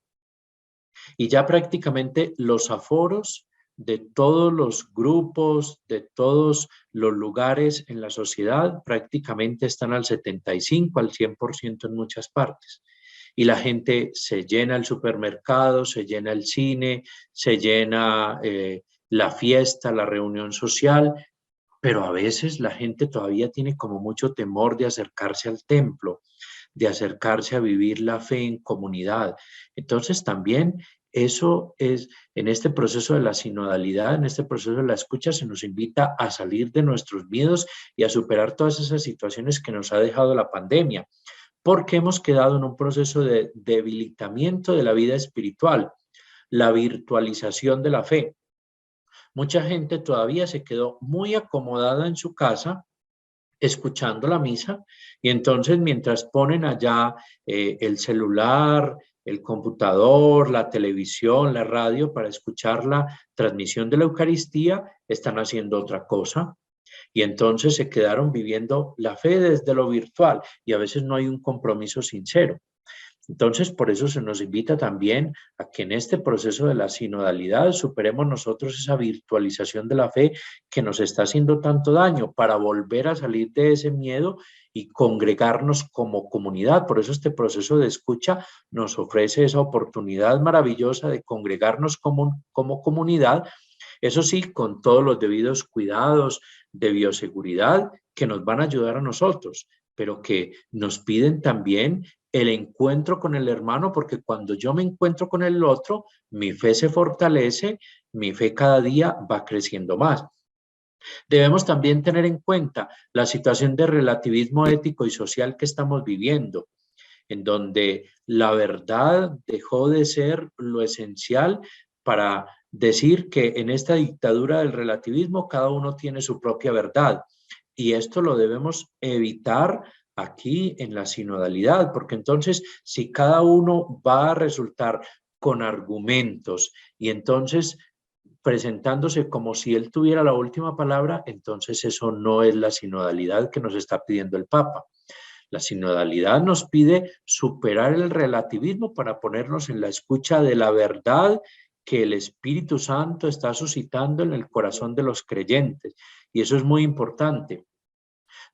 y ya prácticamente los aforos de todos los grupos, de todos los lugares en la sociedad prácticamente están al 75, al 100% en muchas partes. Y la gente se llena el supermercado, se llena el cine, se llena la fiesta, la reunión social, pero a veces la gente todavía tiene como mucho temor de acercarse al templo, de acercarse a vivir la fe en comunidad. Entonces también eso es, en este proceso de la sinodalidad, en este proceso de la escucha, se nos invita a salir de nuestros miedos y a superar todas esas situaciones que nos ha dejado la pandemia, porque hemos quedado en un proceso de debilitamiento de la vida espiritual, la virtualización de la fe. Mucha gente todavía se quedó muy acomodada en su casa, escuchando la misa, y entonces mientras ponen allá el celular, el computador, la televisión, la radio para escuchar la transmisión de la Eucaristía, están haciendo otra cosa. Y entonces se quedaron viviendo la fe desde lo virtual y a veces no hay un compromiso sincero. Entonces, por eso se nos invita también a que en este proceso de la sinodalidad superemos nosotros esa virtualización de la fe que nos está haciendo tanto daño, para volver a salir de ese miedo y congregarnos como comunidad. Por eso este proceso de escucha nos ofrece esa oportunidad maravillosa de congregarnos como comunidad, eso sí, con todos los debidos cuidados de bioseguridad que nos van a ayudar a nosotros, pero que nos piden también el encuentro con el hermano, porque cuando yo me encuentro con el otro, mi fe se fortalece, mi fe cada día va creciendo más. Debemos también tener en cuenta la situación de relativismo ético y social que estamos viviendo, en donde la verdad dejó de ser lo esencial para decir que en esta dictadura del relativismo cada uno tiene su propia verdad. Y esto lo debemos evitar aquí en la sinodalidad, porque entonces si cada uno va a resultar con argumentos y entonces presentándose como si él tuviera la última palabra, entonces eso no es la sinodalidad que nos está pidiendo el Papa. La sinodalidad nos pide superar el relativismo para ponernos en la escucha de la verdad que el Espíritu Santo está suscitando en el corazón de los creyentes. Y eso es muy importante.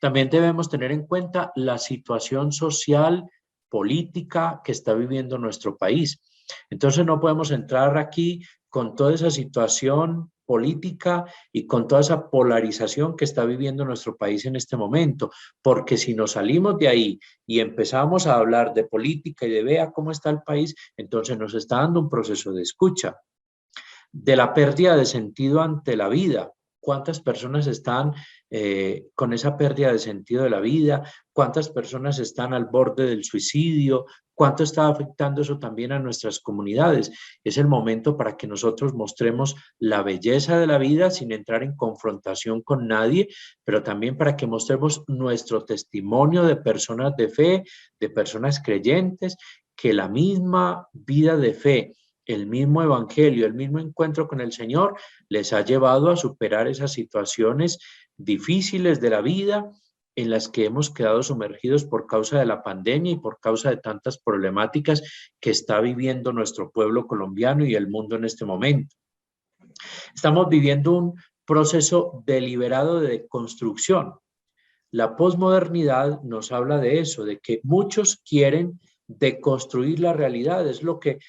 También debemos tener en cuenta la situación social, política que está viviendo nuestro país. Entonces no podemos entrar aquí con toda esa situación política y con toda esa polarización que está viviendo nuestro país en este momento, porque si nos salimos de ahí y empezamos a hablar de política y de vea cómo está el país, entonces nos está dando un proceso de escucha, de la pérdida de sentido ante la vida. ¿Cuántas personas están con esa pérdida de sentido de la vida? ¿Cuántas personas están al borde del suicidio? ¿Cuánto está afectando eso también a nuestras comunidades? Es el momento para que nosotros mostremos la belleza de la vida sin entrar en confrontación con nadie, pero también para que mostremos nuestro testimonio de personas de fe, de personas creyentes, que la misma vida de fe, el mismo evangelio, el mismo encuentro con el Señor les ha llevado a superar esas situaciones difíciles de la vida en las que hemos quedado sumergidos por causa de la pandemia y por causa de tantas problemáticas que está viviendo nuestro pueblo colombiano y el mundo en este momento. Estamos viviendo un proceso deliberado de construcción. La posmodernidad nos habla de eso, de que muchos quieren deconstruir la realidad. Es lo que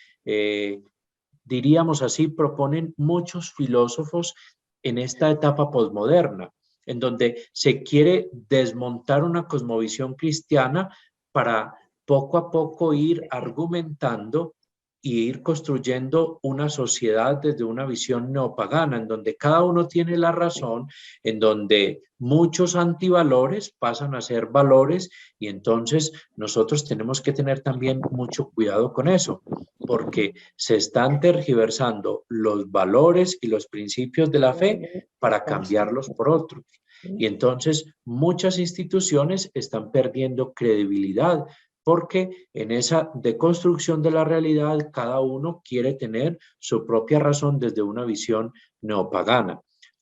diríamos así, proponen muchos filósofos en esta etapa posmoderna, en donde se quiere desmontar una cosmovisión cristiana para poco a poco ir argumentando y ir construyendo una sociedad desde una visión neopagana, en donde cada uno tiene la razón, en donde muchos antivalores pasan a ser valores, y entonces nosotros tenemos que tener también mucho cuidado con eso, porque se están tergiversando los valores y los principios de la fe para cambiarlos por otros. Y entonces muchas instituciones están perdiendo credibilidad, porque en esa deconstrucción de la realidad cada uno quiere tener su propia razón desde una visión neopagana.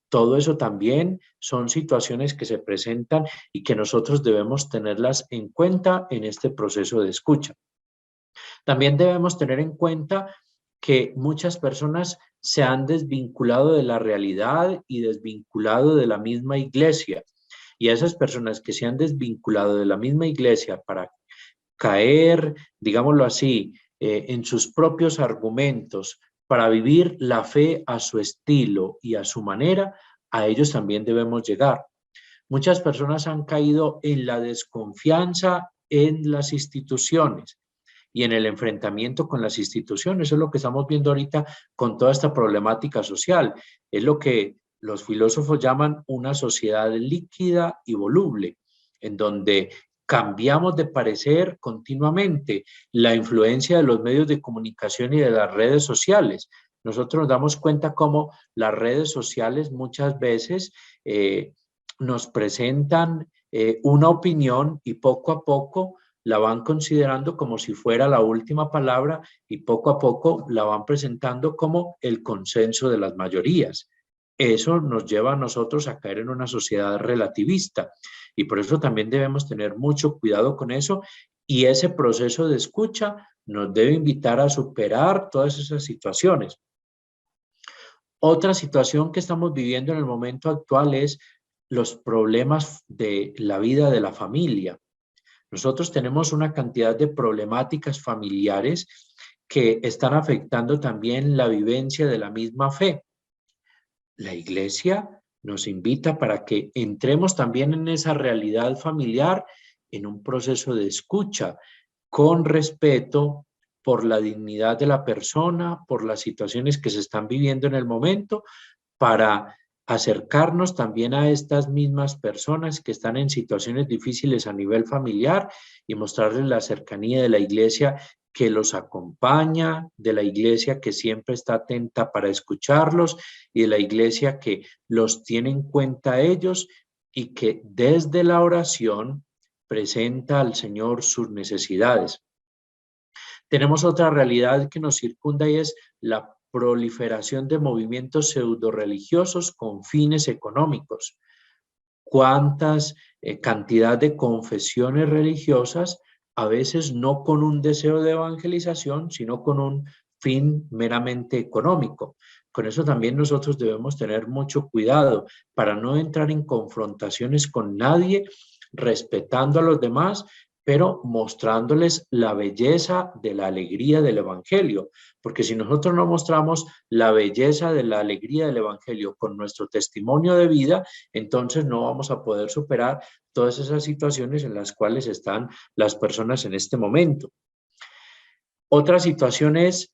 Todo eso también son situaciones que se presentan y que nosotros debemos tenerlas en cuenta en este proceso de escucha. También debemos tener en cuenta que muchas personas se han desvinculado de la realidad y desvinculado de la misma iglesia. Y a esas personas que se han desvinculado de la misma iglesia para caer, digámoslo así, en sus propios argumentos, para vivir la fe a su estilo y a su manera, a ellos también debemos llegar. Muchas personas han caído en la desconfianza en las instituciones y en el enfrentamiento con las instituciones. Eso es lo que estamos viendo ahorita con toda esta problemática social. Es lo que los filósofos llaman una sociedad líquida y voluble, en donde cambiamos de parecer continuamente. La influencia de los medios de comunicación y de las redes sociales. Nosotros nos damos cuenta cómo las redes sociales muchas veces nos presentan una opinión y poco a poco la van considerando como si fuera la última palabra y poco a poco la van presentando como el consenso de las mayorías. Eso nos lleva a nosotros a caer en una sociedad relativista y por eso también debemos tener mucho cuidado con eso, y ese proceso de escucha nos debe invitar a superar todas esas situaciones. Otra situación que estamos viviendo en el momento actual es los problemas de la vida de la familia. Nosotros tenemos una cantidad de problemáticas familiares que están afectando también la vivencia de la misma fe. La iglesia nos invita para que entremos también en esa realidad familiar, en un proceso de escucha, con respeto por la dignidad de la persona, por las situaciones que se están viviendo en el momento, para acercarnos también a estas mismas personas que están en situaciones difíciles a nivel familiar y mostrarles la cercanía de la iglesia que los acompaña, de la iglesia que siempre está atenta para escucharlos y de la iglesia que los tiene en cuenta a ellos y que desde la oración presenta al Señor sus necesidades. Tenemos otra realidad que nos circunda y es la proliferación de movimientos pseudo-religiosos con fines económicos. ¿Cuántas cantidad de confesiones religiosas, a veces no con un deseo de evangelización, sino con un fin meramente económico? Con eso también nosotros debemos tener mucho cuidado para no entrar en confrontaciones con nadie, respetando a los demás, pero mostrándoles la belleza de la alegría del Evangelio, porque si nosotros no mostramos la belleza de la alegría del Evangelio con nuestro testimonio de vida, entonces no vamos a poder superar todas esas situaciones en las cuales están las personas en este momento. Otra situación es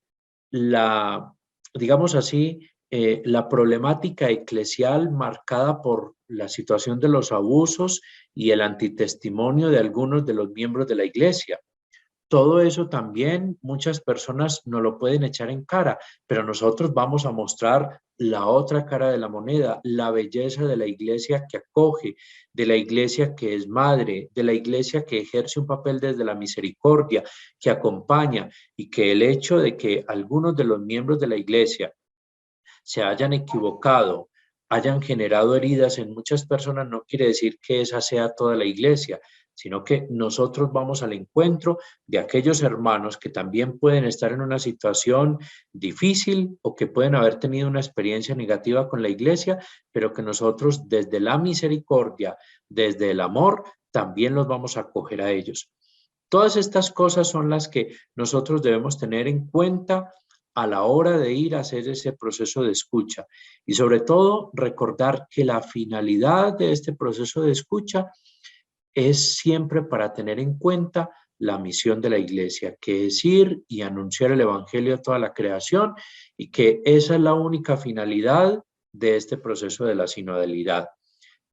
digamos así, la problemática eclesial marcada por la situación de los abusos y el antitestimonio de algunos de los miembros de la iglesia. Todo eso también muchas personas no lo pueden echar en cara, pero nosotros vamos a mostrar la otra cara de la moneda, la belleza de la iglesia que acoge, de la iglesia que es madre, de la iglesia que ejerce un papel desde la misericordia, que acompaña, y que el hecho de que algunos de los miembros de la iglesia se hayan equivocado, hayan generado heridas en muchas personas, no quiere decir que esa sea toda la iglesia, sino que nosotros vamos al encuentro de aquellos hermanos que también pueden estar en una situación difícil o que pueden haber tenido una experiencia negativa con la iglesia, pero que nosotros desde la misericordia, desde el amor, también los vamos a acoger a ellos. Todas estas cosas son las que nosotros debemos tener en cuenta a la hora de ir a hacer ese proceso de escucha. Y sobre todo, recordar que la finalidad de este proceso de escucha es siempre para tener en cuenta la misión de la iglesia, que es ir y anunciar el evangelio a toda la creación, y que esa es la única finalidad de este proceso de la sinodalidad.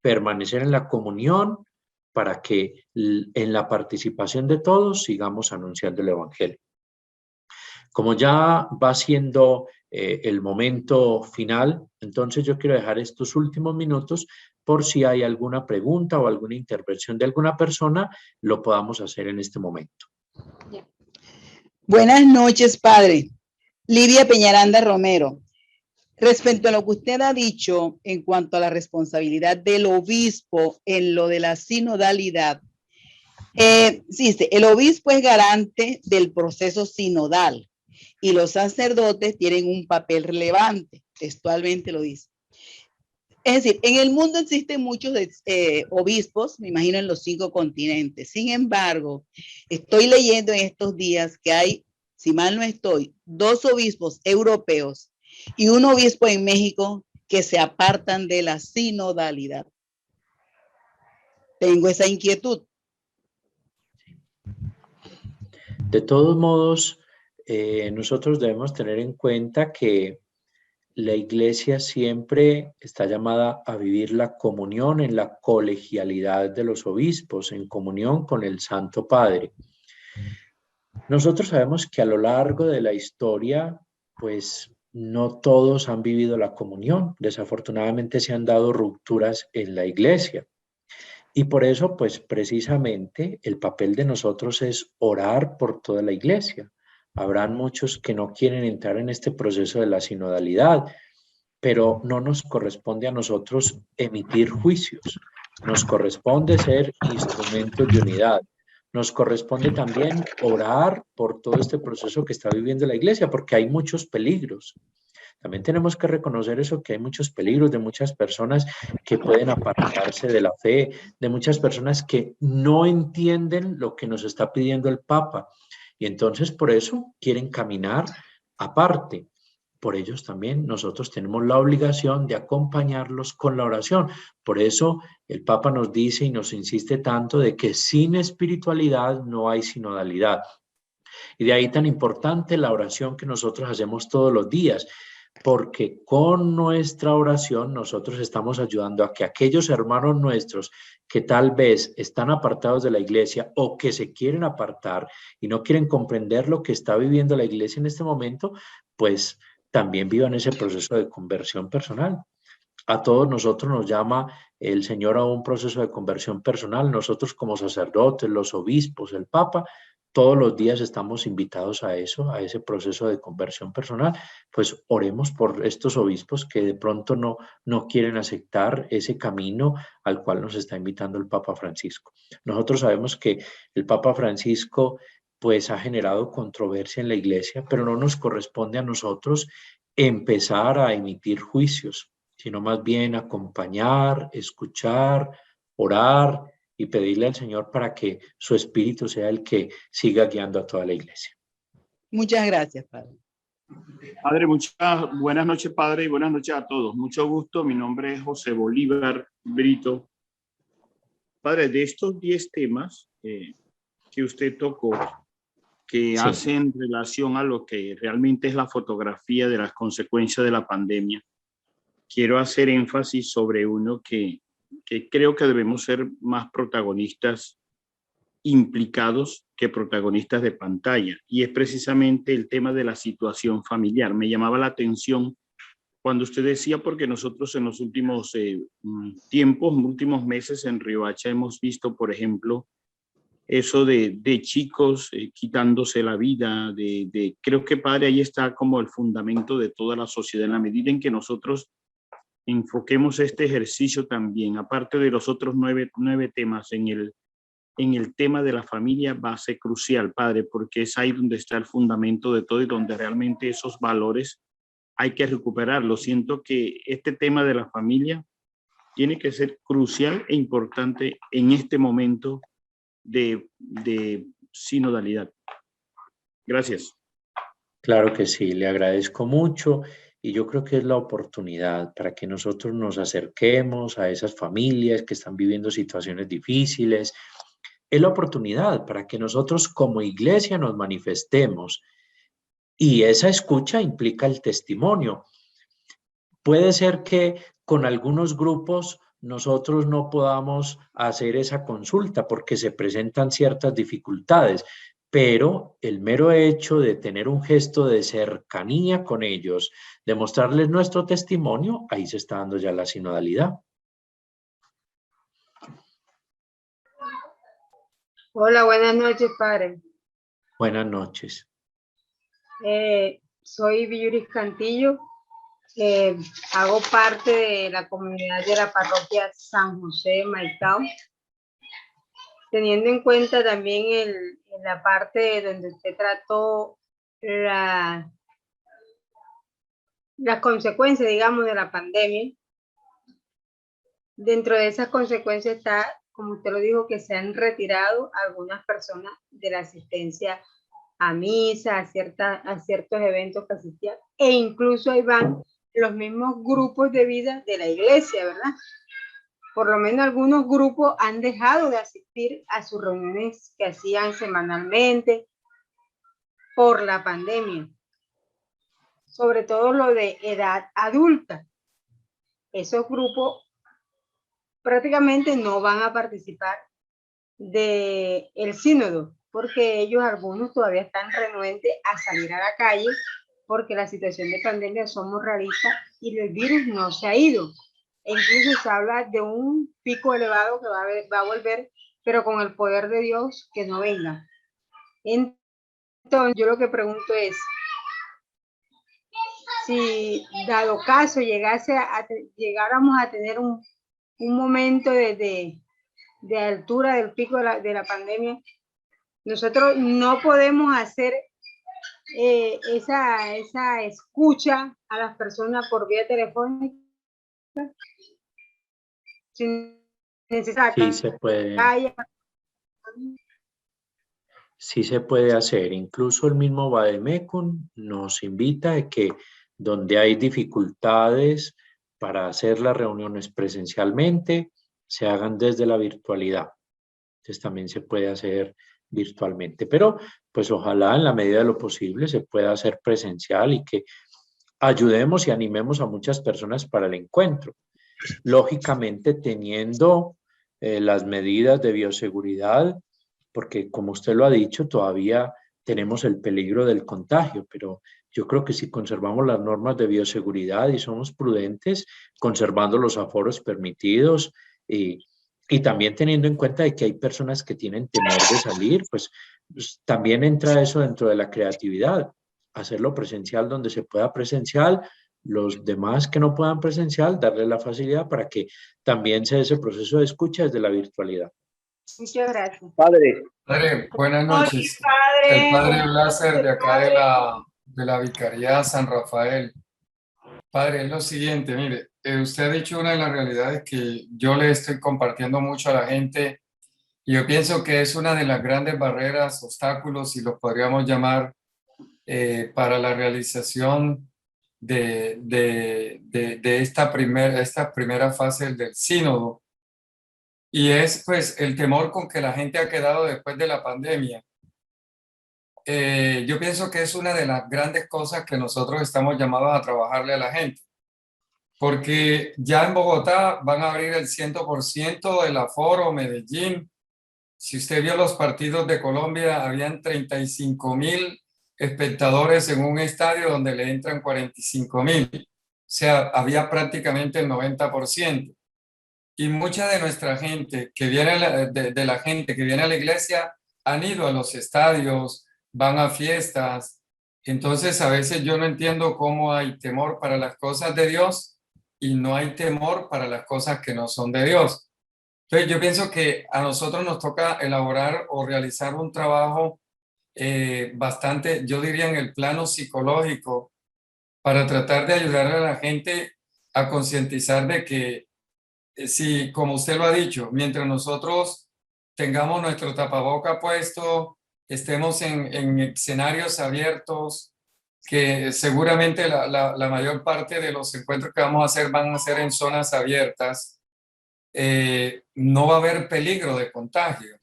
Permanecer en la comunión para que en la participación de todos sigamos anunciando el evangelio. Como ya va siendo el momento final, entonces yo quiero dejar estos últimos minutos por si hay alguna pregunta o alguna intervención de alguna persona, lo podamos hacer en este momento. Buenas noches, padre. Lidia Peñaranda Romero. Respecto a lo que usted ha dicho en cuanto a la responsabilidad del obispo en lo de la sinodalidad, dice, el obispo es garante del proceso sinodal y los sacerdotes tienen un papel relevante, textualmente lo dice. Es decir, en el mundo existen muchos obispos, me imagino en los 5 continentes. Sin embargo, estoy leyendo en estos días que hay, si mal no estoy, 2 obispos europeos y un obispo en México que se apartan de la sinodalidad. Tengo esa inquietud. De todos modos, nosotros debemos tener en cuenta que la iglesia siempre está llamada a vivir la comunión en la colegialidad de los obispos, en comunión con el Santo Padre. Nosotros sabemos que a lo largo de la historia, pues no todos han vivido la comunión. Desafortunadamente se han dado rupturas en la iglesia. Y por eso, pues precisamente el papel de nosotros es orar por toda la iglesia. Habrán muchos que no quieren entrar en este proceso de la sinodalidad, pero no nos corresponde a nosotros emitir juicios. Nos corresponde ser instrumentos de unidad. Nos corresponde también orar por todo este proceso que está viviendo la iglesia, porque hay muchos peligros. También tenemos que reconocer eso, que hay muchos peligros de muchas personas que pueden apartarse de la fe, de muchas personas que no entienden lo que nos está pidiendo el Papa. Y entonces por eso quieren caminar aparte. Por ellos también nosotros tenemos la obligación de acompañarlos con la oración. Por eso el Papa nos dice y nos insiste tanto de que sin espiritualidad no hay sinodalidad. Y de ahí tan importante la oración que nosotros hacemos todos los días, porque con nuestra oración nosotros estamos ayudando a que aquellos hermanos nuestros que tal vez están apartados de la iglesia o que se quieren apartar y no quieren comprender lo que está viviendo la iglesia en este momento, pues también vivan ese proceso de conversión personal. A todos nosotros nos llama el Señor a un proceso de conversión personal. Nosotros como sacerdotes, los obispos, el Papa, todos los días estamos invitados a eso, a ese proceso de conversión personal. Pues oremos por estos obispos que de pronto no quieren aceptar ese camino al cual nos está invitando el Papa Francisco. Nosotros sabemos que el Papa Francisco pues ha generado controversia en la iglesia, pero no nos corresponde a nosotros empezar a emitir juicios, sino más bien acompañar, escuchar, orar y pedirle al Señor para que su Espíritu sea el que siga guiando a toda la iglesia. Muchas gracias, Padre. Padre, muchas buenas noches, Padre, y buenas noches a todos. Mucho gusto. Mi nombre es José Bolívar Brito. Padre, de estos 10 temas que usted tocó, que Sí. hacen relación a lo que realmente es la fotografía de las consecuencias de la pandemia, quiero hacer énfasis sobre uno que creo que debemos ser más protagonistas implicados que protagonistas de pantalla, y es precisamente el tema de la situación familiar. Me llamaba la atención cuando usted decía, porque nosotros en los últimos últimos meses en Riohacha hemos visto, por ejemplo, eso de chicos quitándose la vida, creo que, Padre, ahí está como el fundamento de toda la sociedad, en la medida en que nosotros enfoquemos este ejercicio también, aparte de los otros nueve temas, en el tema de la familia, va a ser crucial, Padre, porque es ahí donde está el fundamento de todo y donde realmente esos valores hay que recuperarlos. Siento que este tema de la familia tiene que ser crucial e importante en este momento de sinodalidad. Gracias. Claro que sí, le agradezco mucho y yo creo que es la oportunidad para que nosotros nos acerquemos a esas familias que están viviendo situaciones difíciles. Es la oportunidad para que nosotros como iglesia nos manifestemos, y esa escucha implica el testimonio. Puede ser que con algunos grupos nosotros no podamos hacer esa consulta porque se presentan ciertas dificultades, pero el mero hecho de tener un gesto de cercanía con ellos, de mostrarles nuestro testimonio, ahí se está dando ya la sinodalidad. Hola, buenas noches, padre. Buenas noches. Soy Villuris Cantillo. Hago parte de la comunidad de la parroquia San José de Maicao. Teniendo en cuenta también en la parte donde usted trató las consecuencias, digamos, de la pandemia. Dentro de esas consecuencias está, como usted lo dijo, que se han retirado algunas personas de la asistencia a misa, a ciertos eventos que asistían, e incluso ahí van los mismos grupos de vida de la iglesia, ¿verdad? Por lo menos algunos grupos han dejado de asistir a sus reuniones que hacían semanalmente por la pandemia, sobre todo lo de edad adulta. Esos grupos prácticamente no van a participar del sínodo, porque ellos, algunos, todavía están renuentes a salir a la calle, porque la situación de pandemia, somos realistas, y el virus no se ha ido. E incluso se habla de un pico elevado que va a volver, pero con el poder de Dios que no venga. Entonces, yo lo que pregunto es, si dado caso llegáramos a tener un momento de altura del pico de la pandemia, nosotros no podemos hacer esa escucha a las personas por vía telefónica. Sin necesidad. Sí se puede. Sí se puede hacer. Incluso el mismo Vademecum nos invita a que donde hay dificultades para hacer las reuniones presencialmente, se hagan desde la virtualidad. Entonces también se puede hacer virtualmente, pero pues ojalá en la medida de lo posible se pueda hacer presencial y que ayudemos y animemos a muchas personas para el encuentro. Lógicamente teniendo las medidas de bioseguridad, porque como usted lo ha dicho, todavía tenemos el peligro del contagio, pero yo creo que si conservamos las normas de bioseguridad y somos prudentes, conservando los aforos permitidos y también teniendo en cuenta de que hay personas que tienen temor de salir, pues también entra eso dentro de la creatividad, hacerlo presencial donde se pueda presencial, los demás que no puedan presencial, darle la facilidad para que también se dé ese proceso de escucha desde la virtualidad. Muchas gracias. Padre, Buenas noches. Padre. El padre Láser de acá de la Vicaría San Rafael. Padre, es lo siguiente, mire, usted ha dicho una de las realidades que yo le estoy compartiendo mucho a la gente, Yo pienso que es una de las grandes barreras, obstáculos, si los podríamos llamar, para la realización de esta primera fase del sínodo. Y es pues el temor con que la gente ha quedado después de la pandemia. Yo pienso que es una de las grandes cosas que nosotros estamos llamados a trabajarle a la gente. Porque ya en Bogotá van a abrir el 100% del aforo, Medellín. Si usted vio los partidos de Colombia, habían 35.000 espectadores en un estadio donde le entran 45.000. O sea, había prácticamente el 90%. Y mucha de nuestra gente que viene, de la gente que viene a la iglesia, han ido a los estadios, van a fiestas. Entonces, a veces yo no entiendo cómo hay temor para las cosas de Dios y no hay temor para las cosas que no son de Dios. Entonces, yo pienso que a nosotros nos toca elaborar o realizar un trabajo bastante, yo diría, en el plano psicológico, para tratar de ayudarle a la gente a concientizar de que, si, como usted lo ha dicho, mientras nosotros tengamos nuestro tapaboca puesto, estemos en escenarios abiertos, que seguramente la mayor parte de los encuentros que vamos a hacer van a ser en zonas abiertas, no va a haber peligro de contagio.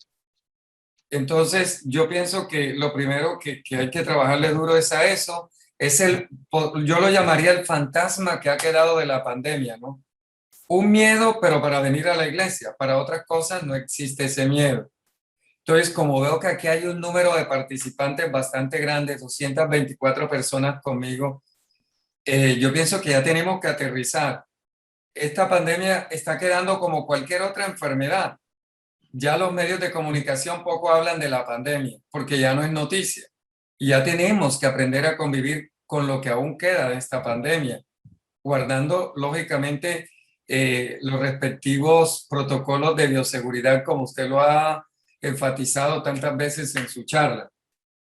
Entonces, yo pienso que lo primero que hay que trabajarle duro es a eso, yo lo llamaría el fantasma que ha quedado de la pandemia, ¿no? Un miedo, pero para venir a la iglesia, para otras cosas no existe ese miedo. Entonces, como veo que aquí hay un número de participantes bastante grande, 224 personas conmigo, yo pienso que ya tenemos que aterrizar. Esta pandemia está quedando como cualquier otra enfermedad. Ya los medios de comunicación poco hablan de la pandemia, porque ya no es noticia. Y ya tenemos que aprender a convivir con lo que aún queda de esta pandemia, guardando, lógicamente, los respectivos protocolos de bioseguridad, como usted lo ha enfatizado tantas veces en su charla.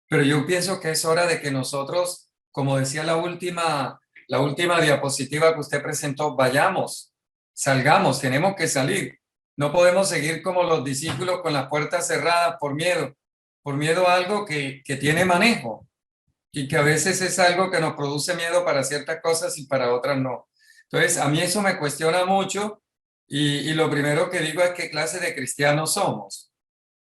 Pero yo pienso que es hora de que nosotros, como decía la última diapositiva que usted presentó, vayamos, salgamos, tenemos que salir. No podemos seguir como los discípulos con las puertas cerradas por miedo a algo que tiene manejo y que a veces es algo que nos produce miedo para ciertas cosas y para otras no. Entonces, a mí eso me cuestiona mucho y lo primero que digo es qué clase de cristianos somos.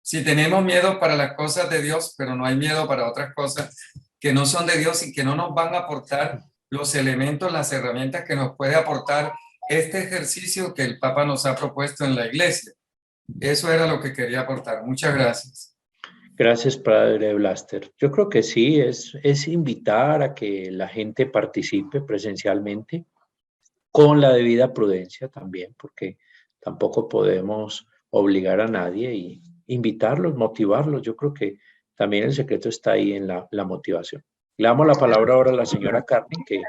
Si tenemos miedo para las cosas de Dios, pero no hay miedo para otras cosas que no son de Dios y que no nos van a aportar los elementos, las herramientas que nos puede aportar este ejercicio que el Papa nos ha propuesto en la iglesia. Eso era lo que quería aportar. Muchas gracias. Gracias, Padre Blaster. Yo creo que sí, es invitar a que la gente participe presencialmente con la debida prudencia también, porque tampoco podemos obligar a nadie y invitarlos, motivarlos. Yo creo que también el secreto está ahí en la motivación. Le damos la palabra ahora a la señora Carmen, que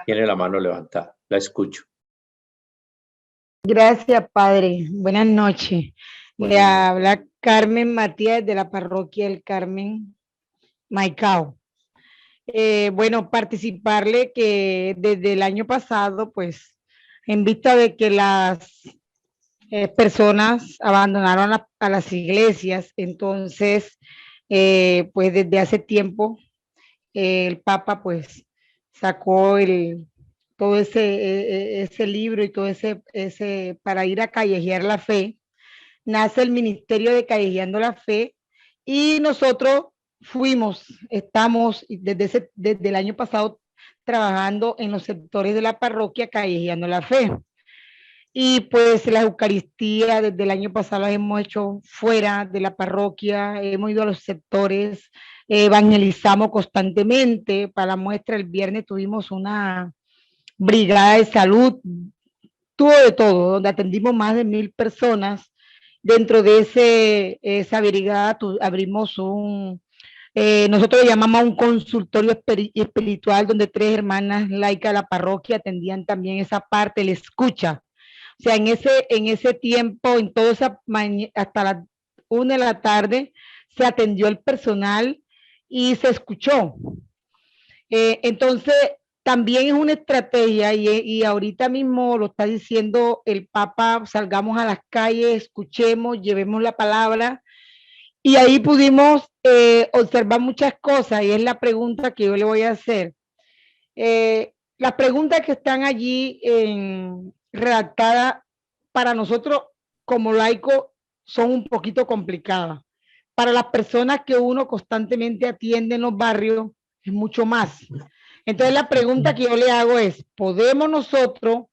tiene la mano levantada. La escucho. Gracias, Padre. Buenas noches. Le habla Carmen Matías de la parroquia del Carmen, Maicao. Bueno, participarle que desde el año pasado, pues, en vista de que las personas abandonaron a las iglesias, entonces, pues desde hace tiempo, el Papa, pues, sacó todo ese libro y todo ese para ir a callejear la fe. Nace el Ministerio de Callejeando la Fe y nosotros estamos desde el año pasado trabajando en los sectores de la parroquia Callejeando la Fe. Y pues la Eucaristía desde el año pasado la hemos hecho fuera de la parroquia, hemos ido a los sectores, evangelizamos constantemente. Para la muestra, el viernes tuvimos una brigada de salud, tuvo de todo, donde atendimos más de 1,000 personas. Dentro de esa brigada abrimos nosotros le llamamos un consultorio espiritual, donde 3 hermanas laicas de la parroquia atendían también esa parte, la escucha. O sea, en ese tiempo, en toda esa hasta las 1 de la tarde, se atendió el personal y se escuchó. Entonces, también es una estrategia y ahorita mismo lo está diciendo el Papa, salgamos a las calles, escuchemos, llevemos la palabra y ahí pudimos observar muchas cosas y es la pregunta que yo le voy a hacer. Las preguntas que están allí redactadas para nosotros como laicos son un poquito complicadas. Para las personas que uno constantemente atiende en los barrios es mucho más. Entonces la pregunta que yo le hago es, ¿podemos nosotros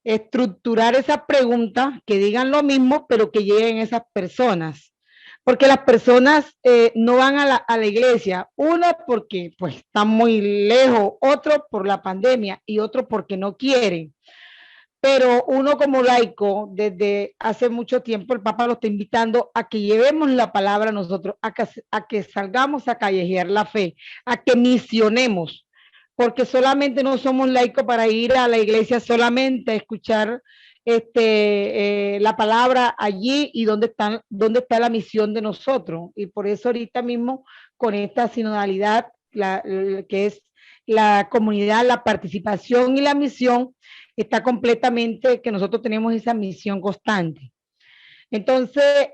estructurar esas preguntas que digan lo mismo, pero que lleguen a esas personas? Porque las personas no van a la iglesia, una porque pues están muy lejos, otro por la pandemia y otro porque no quieren. Pero uno como laico, desde hace mucho tiempo, el Papa lo está invitando a que llevemos la palabra a nosotros, a que salgamos a callejear la fe, a que misionemos, porque solamente no somos laicos para ir a la iglesia solamente a escuchar la palabra allí y dónde está la misión de nosotros. Y por eso ahorita mismo con esta sinodalidad, que es la comunidad, la participación y la misión, está completamente que nosotros tenemos esa misión constante. Entonces,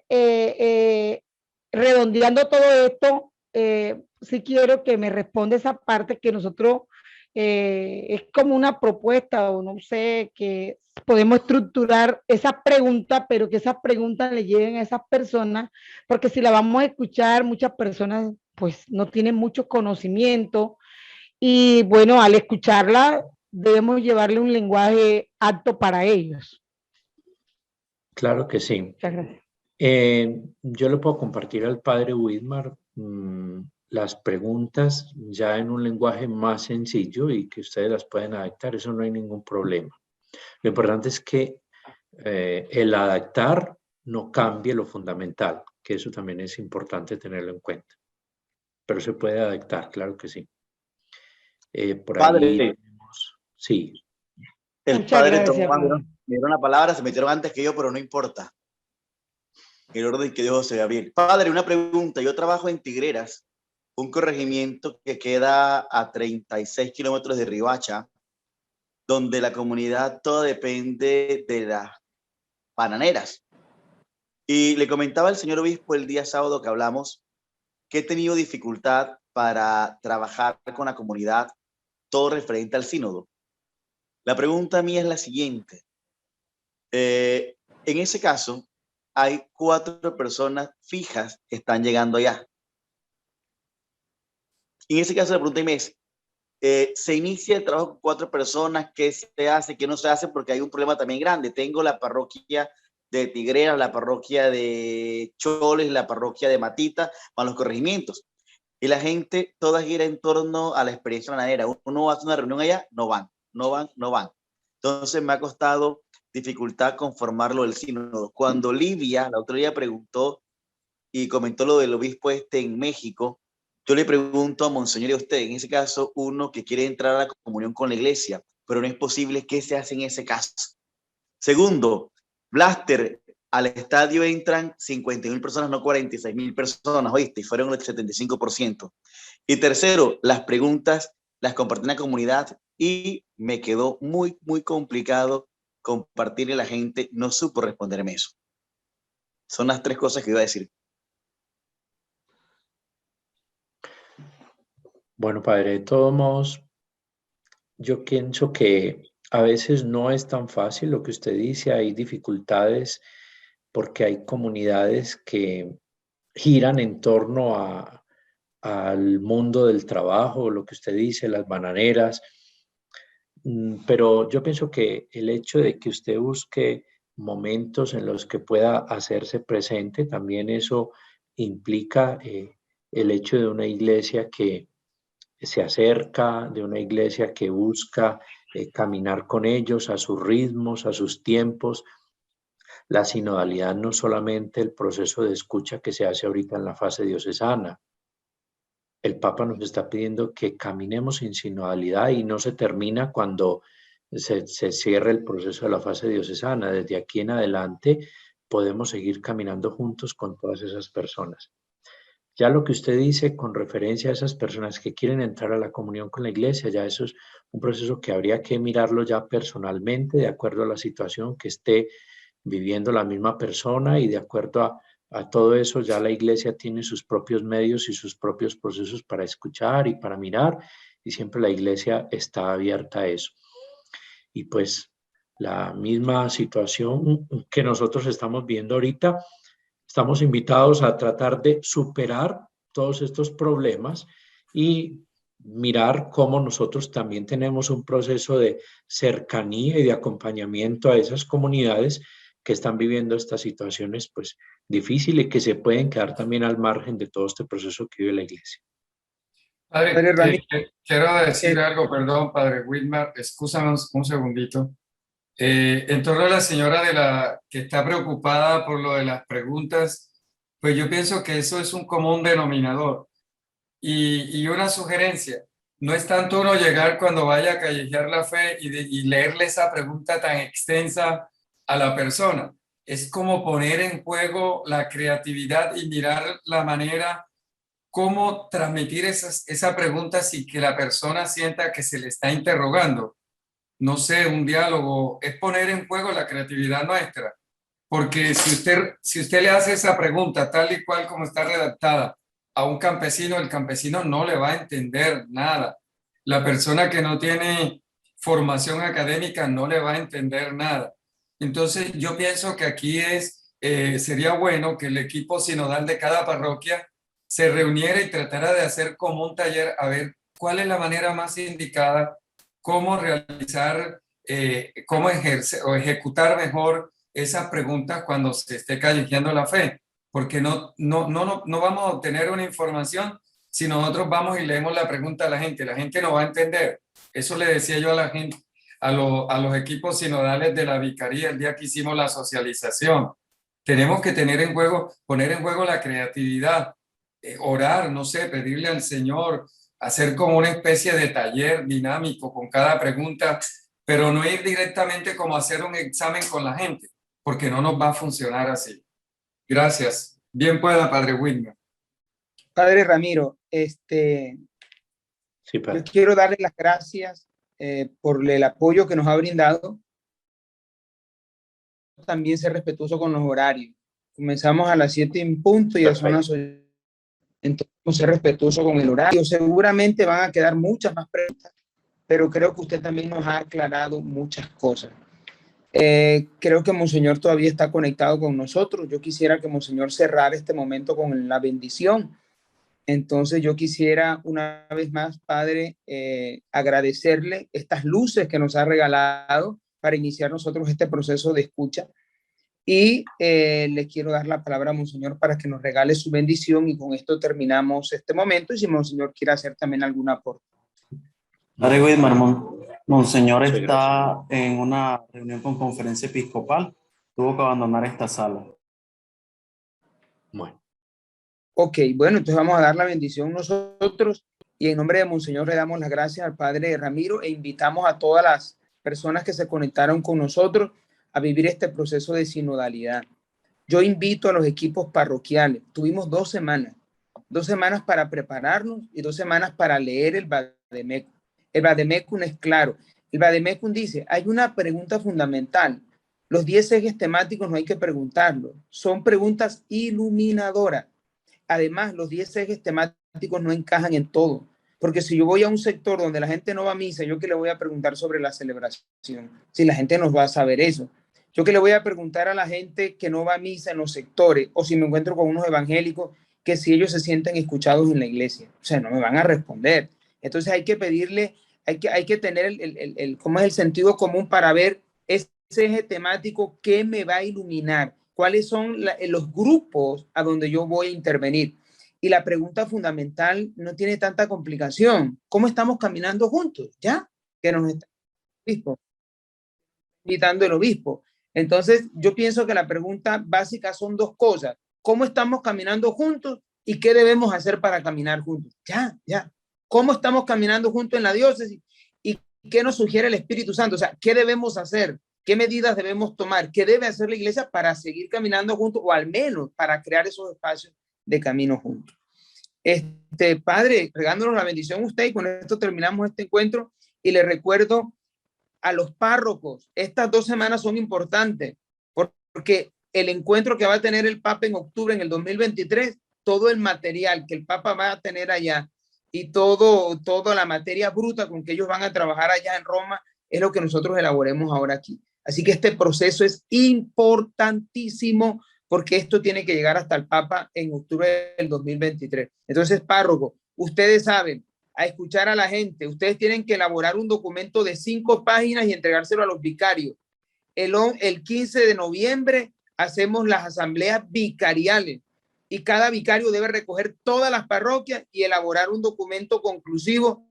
redondeando todo esto, sí quiero que me responda esa parte que nosotros es como una propuesta o no sé, que podemos estructurar esas preguntas, pero que esas preguntas le lleguen a esas personas, porque si la vamos a escuchar, muchas personas pues no tienen mucho conocimiento y bueno, al escucharla debemos llevarle un lenguaje apto para ellos. Claro que sí. Muchas gracias. Yo le puedo compartir al padre Widmar las preguntas ya en un lenguaje más sencillo y que ustedes las pueden adaptar, eso no hay ningún problema. Lo importante es que el adaptar no cambie lo fundamental, que eso también es importante tenerlo en cuenta. Pero se puede adaptar, claro que sí. Por Padre, ahí tenemos, sí. el Muchas padre gracias, Tomás padre. me dieron la palabra, se metieron antes que yo, pero no importa. El orden que Dios se vea bien. Padre, una pregunta. Yo trabajo en Tigreras, un corregimiento que queda a 36 kilómetros de Riohacha, donde la comunidad toda depende de las bananeras. Y le comentaba al señor obispo el día sábado que hablamos que he tenido dificultad para trabajar con la comunidad, todo referente al sínodo. La pregunta mía es la siguiente. En ese caso, hay 4 personas fijas que están llegando allá. En ese caso, la pregunta mía es, se inicia el trabajo con 4 personas, ¿qué se hace, qué no se hace? Porque hay un problema también grande. Tengo la parroquia de Tigreras, la parroquia de Choles, la parroquia de Matita, van los corregimientos. Y la gente toda gira en torno a la experiencia ganadera. Uno hace una reunión allá, no van. Entonces me ha costado dificultad conformarlo del sínodo. Cuando Livia, la otra día, preguntó y comentó lo del obispo en México, yo le pregunto a Monseñor y a usted, en ese caso, uno que quiere entrar a la comunión con la iglesia, pero no es posible, ¿qué se hace en ese caso? Segundo, Blaster, al estadio entran 50.000 personas, no 46.000 personas, ¿oíste? Y fueron el 75%. Y tercero, las preguntas las compartí en la comunidad y me quedó muy, muy complicado compartirle a la gente, no supo responderme eso. Son las 3 cosas que iba a decir. Bueno, padre, de todos modos, yo pienso que a veces no es tan fácil lo que usted dice, hay dificultades porque hay comunidades que giran en torno al mundo del trabajo, lo que usted dice, las bananeras, pero yo pienso que el hecho de que usted busque momentos en los que pueda hacerse presente, también eso implica el hecho de una iglesia que se acerca, de una iglesia que busca caminar con ellos a sus ritmos, a sus tiempos. La sinodalidad no solamente el proceso de escucha que se hace ahorita en la fase diocesana. El Papa nos está pidiendo que caminemos en sinodalidad y no se termina cuando se cierre el proceso de la fase diocesana. Desde aquí en adelante podemos seguir caminando juntos con todas esas personas. Ya lo que usted dice con referencia a esas personas que quieren entrar a la comunión con la iglesia, ya eso es un proceso que habría que mirarlo ya personalmente, de acuerdo a la situación que esté viviendo la misma persona, y de acuerdo a todo eso ya la iglesia tiene sus propios medios y sus propios procesos para escuchar y para mirar, y siempre la iglesia está abierta a eso. Y pues la misma situación que nosotros estamos viendo ahorita, estamos invitados a tratar de superar todos estos problemas y mirar cómo nosotros también tenemos un proceso de cercanía y de acompañamiento a esas comunidades que están viviendo estas situaciones pues difíciles, que se pueden quedar también al margen de todo este proceso que vive la iglesia. Padre, Ramiro, quiero decir algo, perdón, Padre Wilmar, excúsame un segundito. En torno a la señora que está preocupada por lo de las preguntas, pues yo pienso que eso es un común denominador. Y una sugerencia, no es tanto uno llegar cuando vaya a callejear la fe y leerle esa pregunta tan extensa a la persona. Es como poner en juego la creatividad y mirar la manera cómo transmitir esa pregunta sin que la persona sienta que se le está interrogando. No sé, un diálogo, es poner en juego la creatividad nuestra. Porque si usted le hace esa pregunta tal y cual como está redactada a un campesino, el campesino no le va a entender nada. La persona que no tiene formación académica no le va a entender nada. Entonces, yo pienso que aquí sería bueno que el equipo sinodal de cada parroquia se reuniera y tratara de hacer como un taller a ver cuál es la manera más indicada, cómo realizar, cómo ejercer o ejecutar mejor esas preguntas cuando se esté callejeando la fe, porque no vamos a obtener una información si nosotros vamos y leemos la pregunta a la gente no va a entender. Eso le decía yo a la gente, a los equipos sinodales de la vicaría el día que hicimos la socialización. Tenemos que poner en juego la creatividad, orar, no sé, pedirle al Señor, hacer como una especie de taller dinámico con cada pregunta, pero no ir directamente como a hacer un examen con la gente, porque no nos va a funcionar así. Gracias. Bien pueda, Padre Wilmer. Padre Ramiro, Sí, padre. yo quiero darle las gracias por el apoyo que nos ha brindado. También ser respetuoso con los horarios. Comenzamos a las 7 en punto y ya son las 8. Entonces, ser respetuoso con el horario. Seguramente van a quedar muchas más preguntas, pero creo que usted también nos ha aclarado muchas cosas. Creo que Monseñor todavía está conectado con nosotros. Yo quisiera que Monseñor cerrara este momento con la bendición. Entonces yo quisiera una vez más, Padre, agradecerle estas luces que nos ha regalado para iniciar nosotros este proceso de escucha. Y le quiero dar la palabra a Monseñor para que nos regale su bendición, y con esto terminamos este momento. Y si Monseñor quiere hacer también algún aporte. Padre Wilmar, Monseñor está en una reunión con conferencia episcopal. Tuvo que abandonar esta sala. Bueno. Ok, bueno, entonces vamos a dar la bendición nosotros, y en nombre de Monseñor le damos las gracias al Padre Ramiro, e invitamos a todas las personas que se conectaron con nosotros a vivir este proceso de sinodalidad. Yo invito a los equipos parroquiales. Tuvimos 2 semanas para prepararnos y 2 semanas para leer el Vademecum. El Vademecum es claro. El Vademecum dice, hay una pregunta fundamental. Los 10 ejes temáticos no hay que preguntarlos. Son preguntas iluminadoras. Además, los 10 ejes temáticos no encajan en todo. Porque si yo voy a un sector donde la gente no va a misa, ¿yo qué le voy a preguntar sobre la celebración? Si la gente no va a saber eso. ¿Yo qué le voy a preguntar a la gente que no va a misa en los sectores? O si me encuentro con unos evangélicos, que si ellos se sienten escuchados en la iglesia. O sea, no me van a responder. Entonces hay que pedirle, hay que tener cómo es el sentido común para ver ese eje temático que me va a iluminar. ¿Cuáles son los grupos a donde yo voy a intervenir? Y la pregunta fundamental no tiene tanta complicación. ¿Cómo estamos caminando juntos? ¿Ya? Que nos está invitando el obispo. Entonces, yo pienso que la pregunta básica son 2 cosas. ¿Cómo estamos caminando juntos y qué debemos hacer para caminar juntos? Ya. ¿Cómo estamos caminando juntos en la diócesis y qué nos sugiere el Espíritu Santo? O sea, ¿qué debemos hacer? ¿Qué medidas debemos tomar? ¿Qué debe hacer la iglesia para seguir caminando juntos, o al menos para crear esos espacios de camino juntos? Padre, regándonos la bendición a usted, y con esto terminamos este encuentro, y le recuerdo a los párrocos, estas 2 semanas son importantes, porque el encuentro que va a tener el Papa en octubre en el 2023, todo el material que el Papa va a tener allá y toda la materia bruta con que ellos van a trabajar allá en Roma, es lo que nosotros elaboremos ahora aquí. Así que este proceso es importantísimo, porque esto tiene que llegar hasta el Papa en octubre del 2023. Entonces, párroco, ustedes saben, a escuchar a la gente, ustedes tienen que elaborar un documento de 5 páginas y entregárselo a los vicarios. El 15 de noviembre hacemos las asambleas vicariales y cada vicario debe recoger todas las parroquias y elaborar un documento conclusivo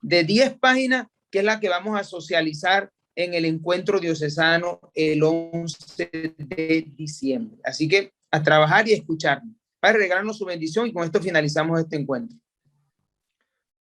de 10 páginas, que es la que vamos a socializar en el encuentro diocesano el 11 de diciembre. Así que a trabajar y a escucharnos. Padre, regálanos su bendición, y con esto finalizamos este encuentro.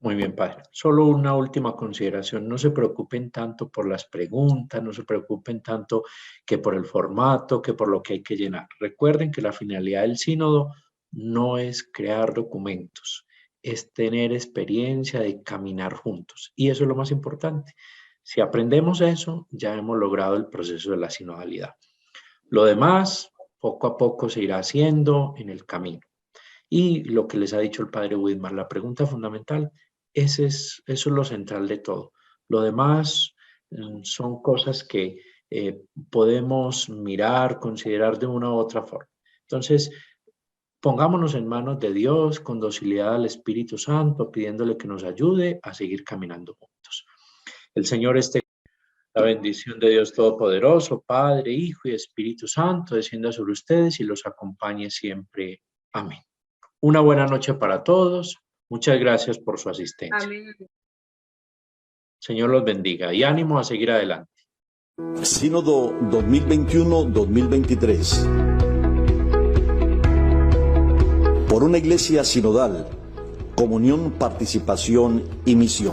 Muy bien, padre. Solo una última consideración. No se preocupen tanto por las preguntas, no se preocupen tanto que por el formato, que por lo que hay que llenar. Recuerden que la finalidad del sínodo no es crear documentos, es tener experiencia de caminar juntos. Y eso es lo más importante. Si aprendemos eso, ya hemos logrado el proceso de la sinodalidad. Lo demás, poco a poco se irá haciendo en el camino. Y lo que les ha dicho el padre Widmar, la pregunta fundamental, eso es lo central de todo. Lo demás son cosas que podemos mirar, considerar de una u otra forma. Entonces, pongámonos en manos de Dios con docilidad al Espíritu Santo, pidiéndole que nos ayude a seguir caminando juntos. El Señor esté con la bendición de Dios Todopoderoso, Padre, Hijo y Espíritu Santo, descienda sobre ustedes y los acompañe siempre. Amén. Una buena noche para todos. Muchas gracias por su asistencia. Amén. Señor los bendiga y ánimo a seguir adelante. Sínodo 2021-2023. Por una iglesia sinodal, comunión, participación y misión.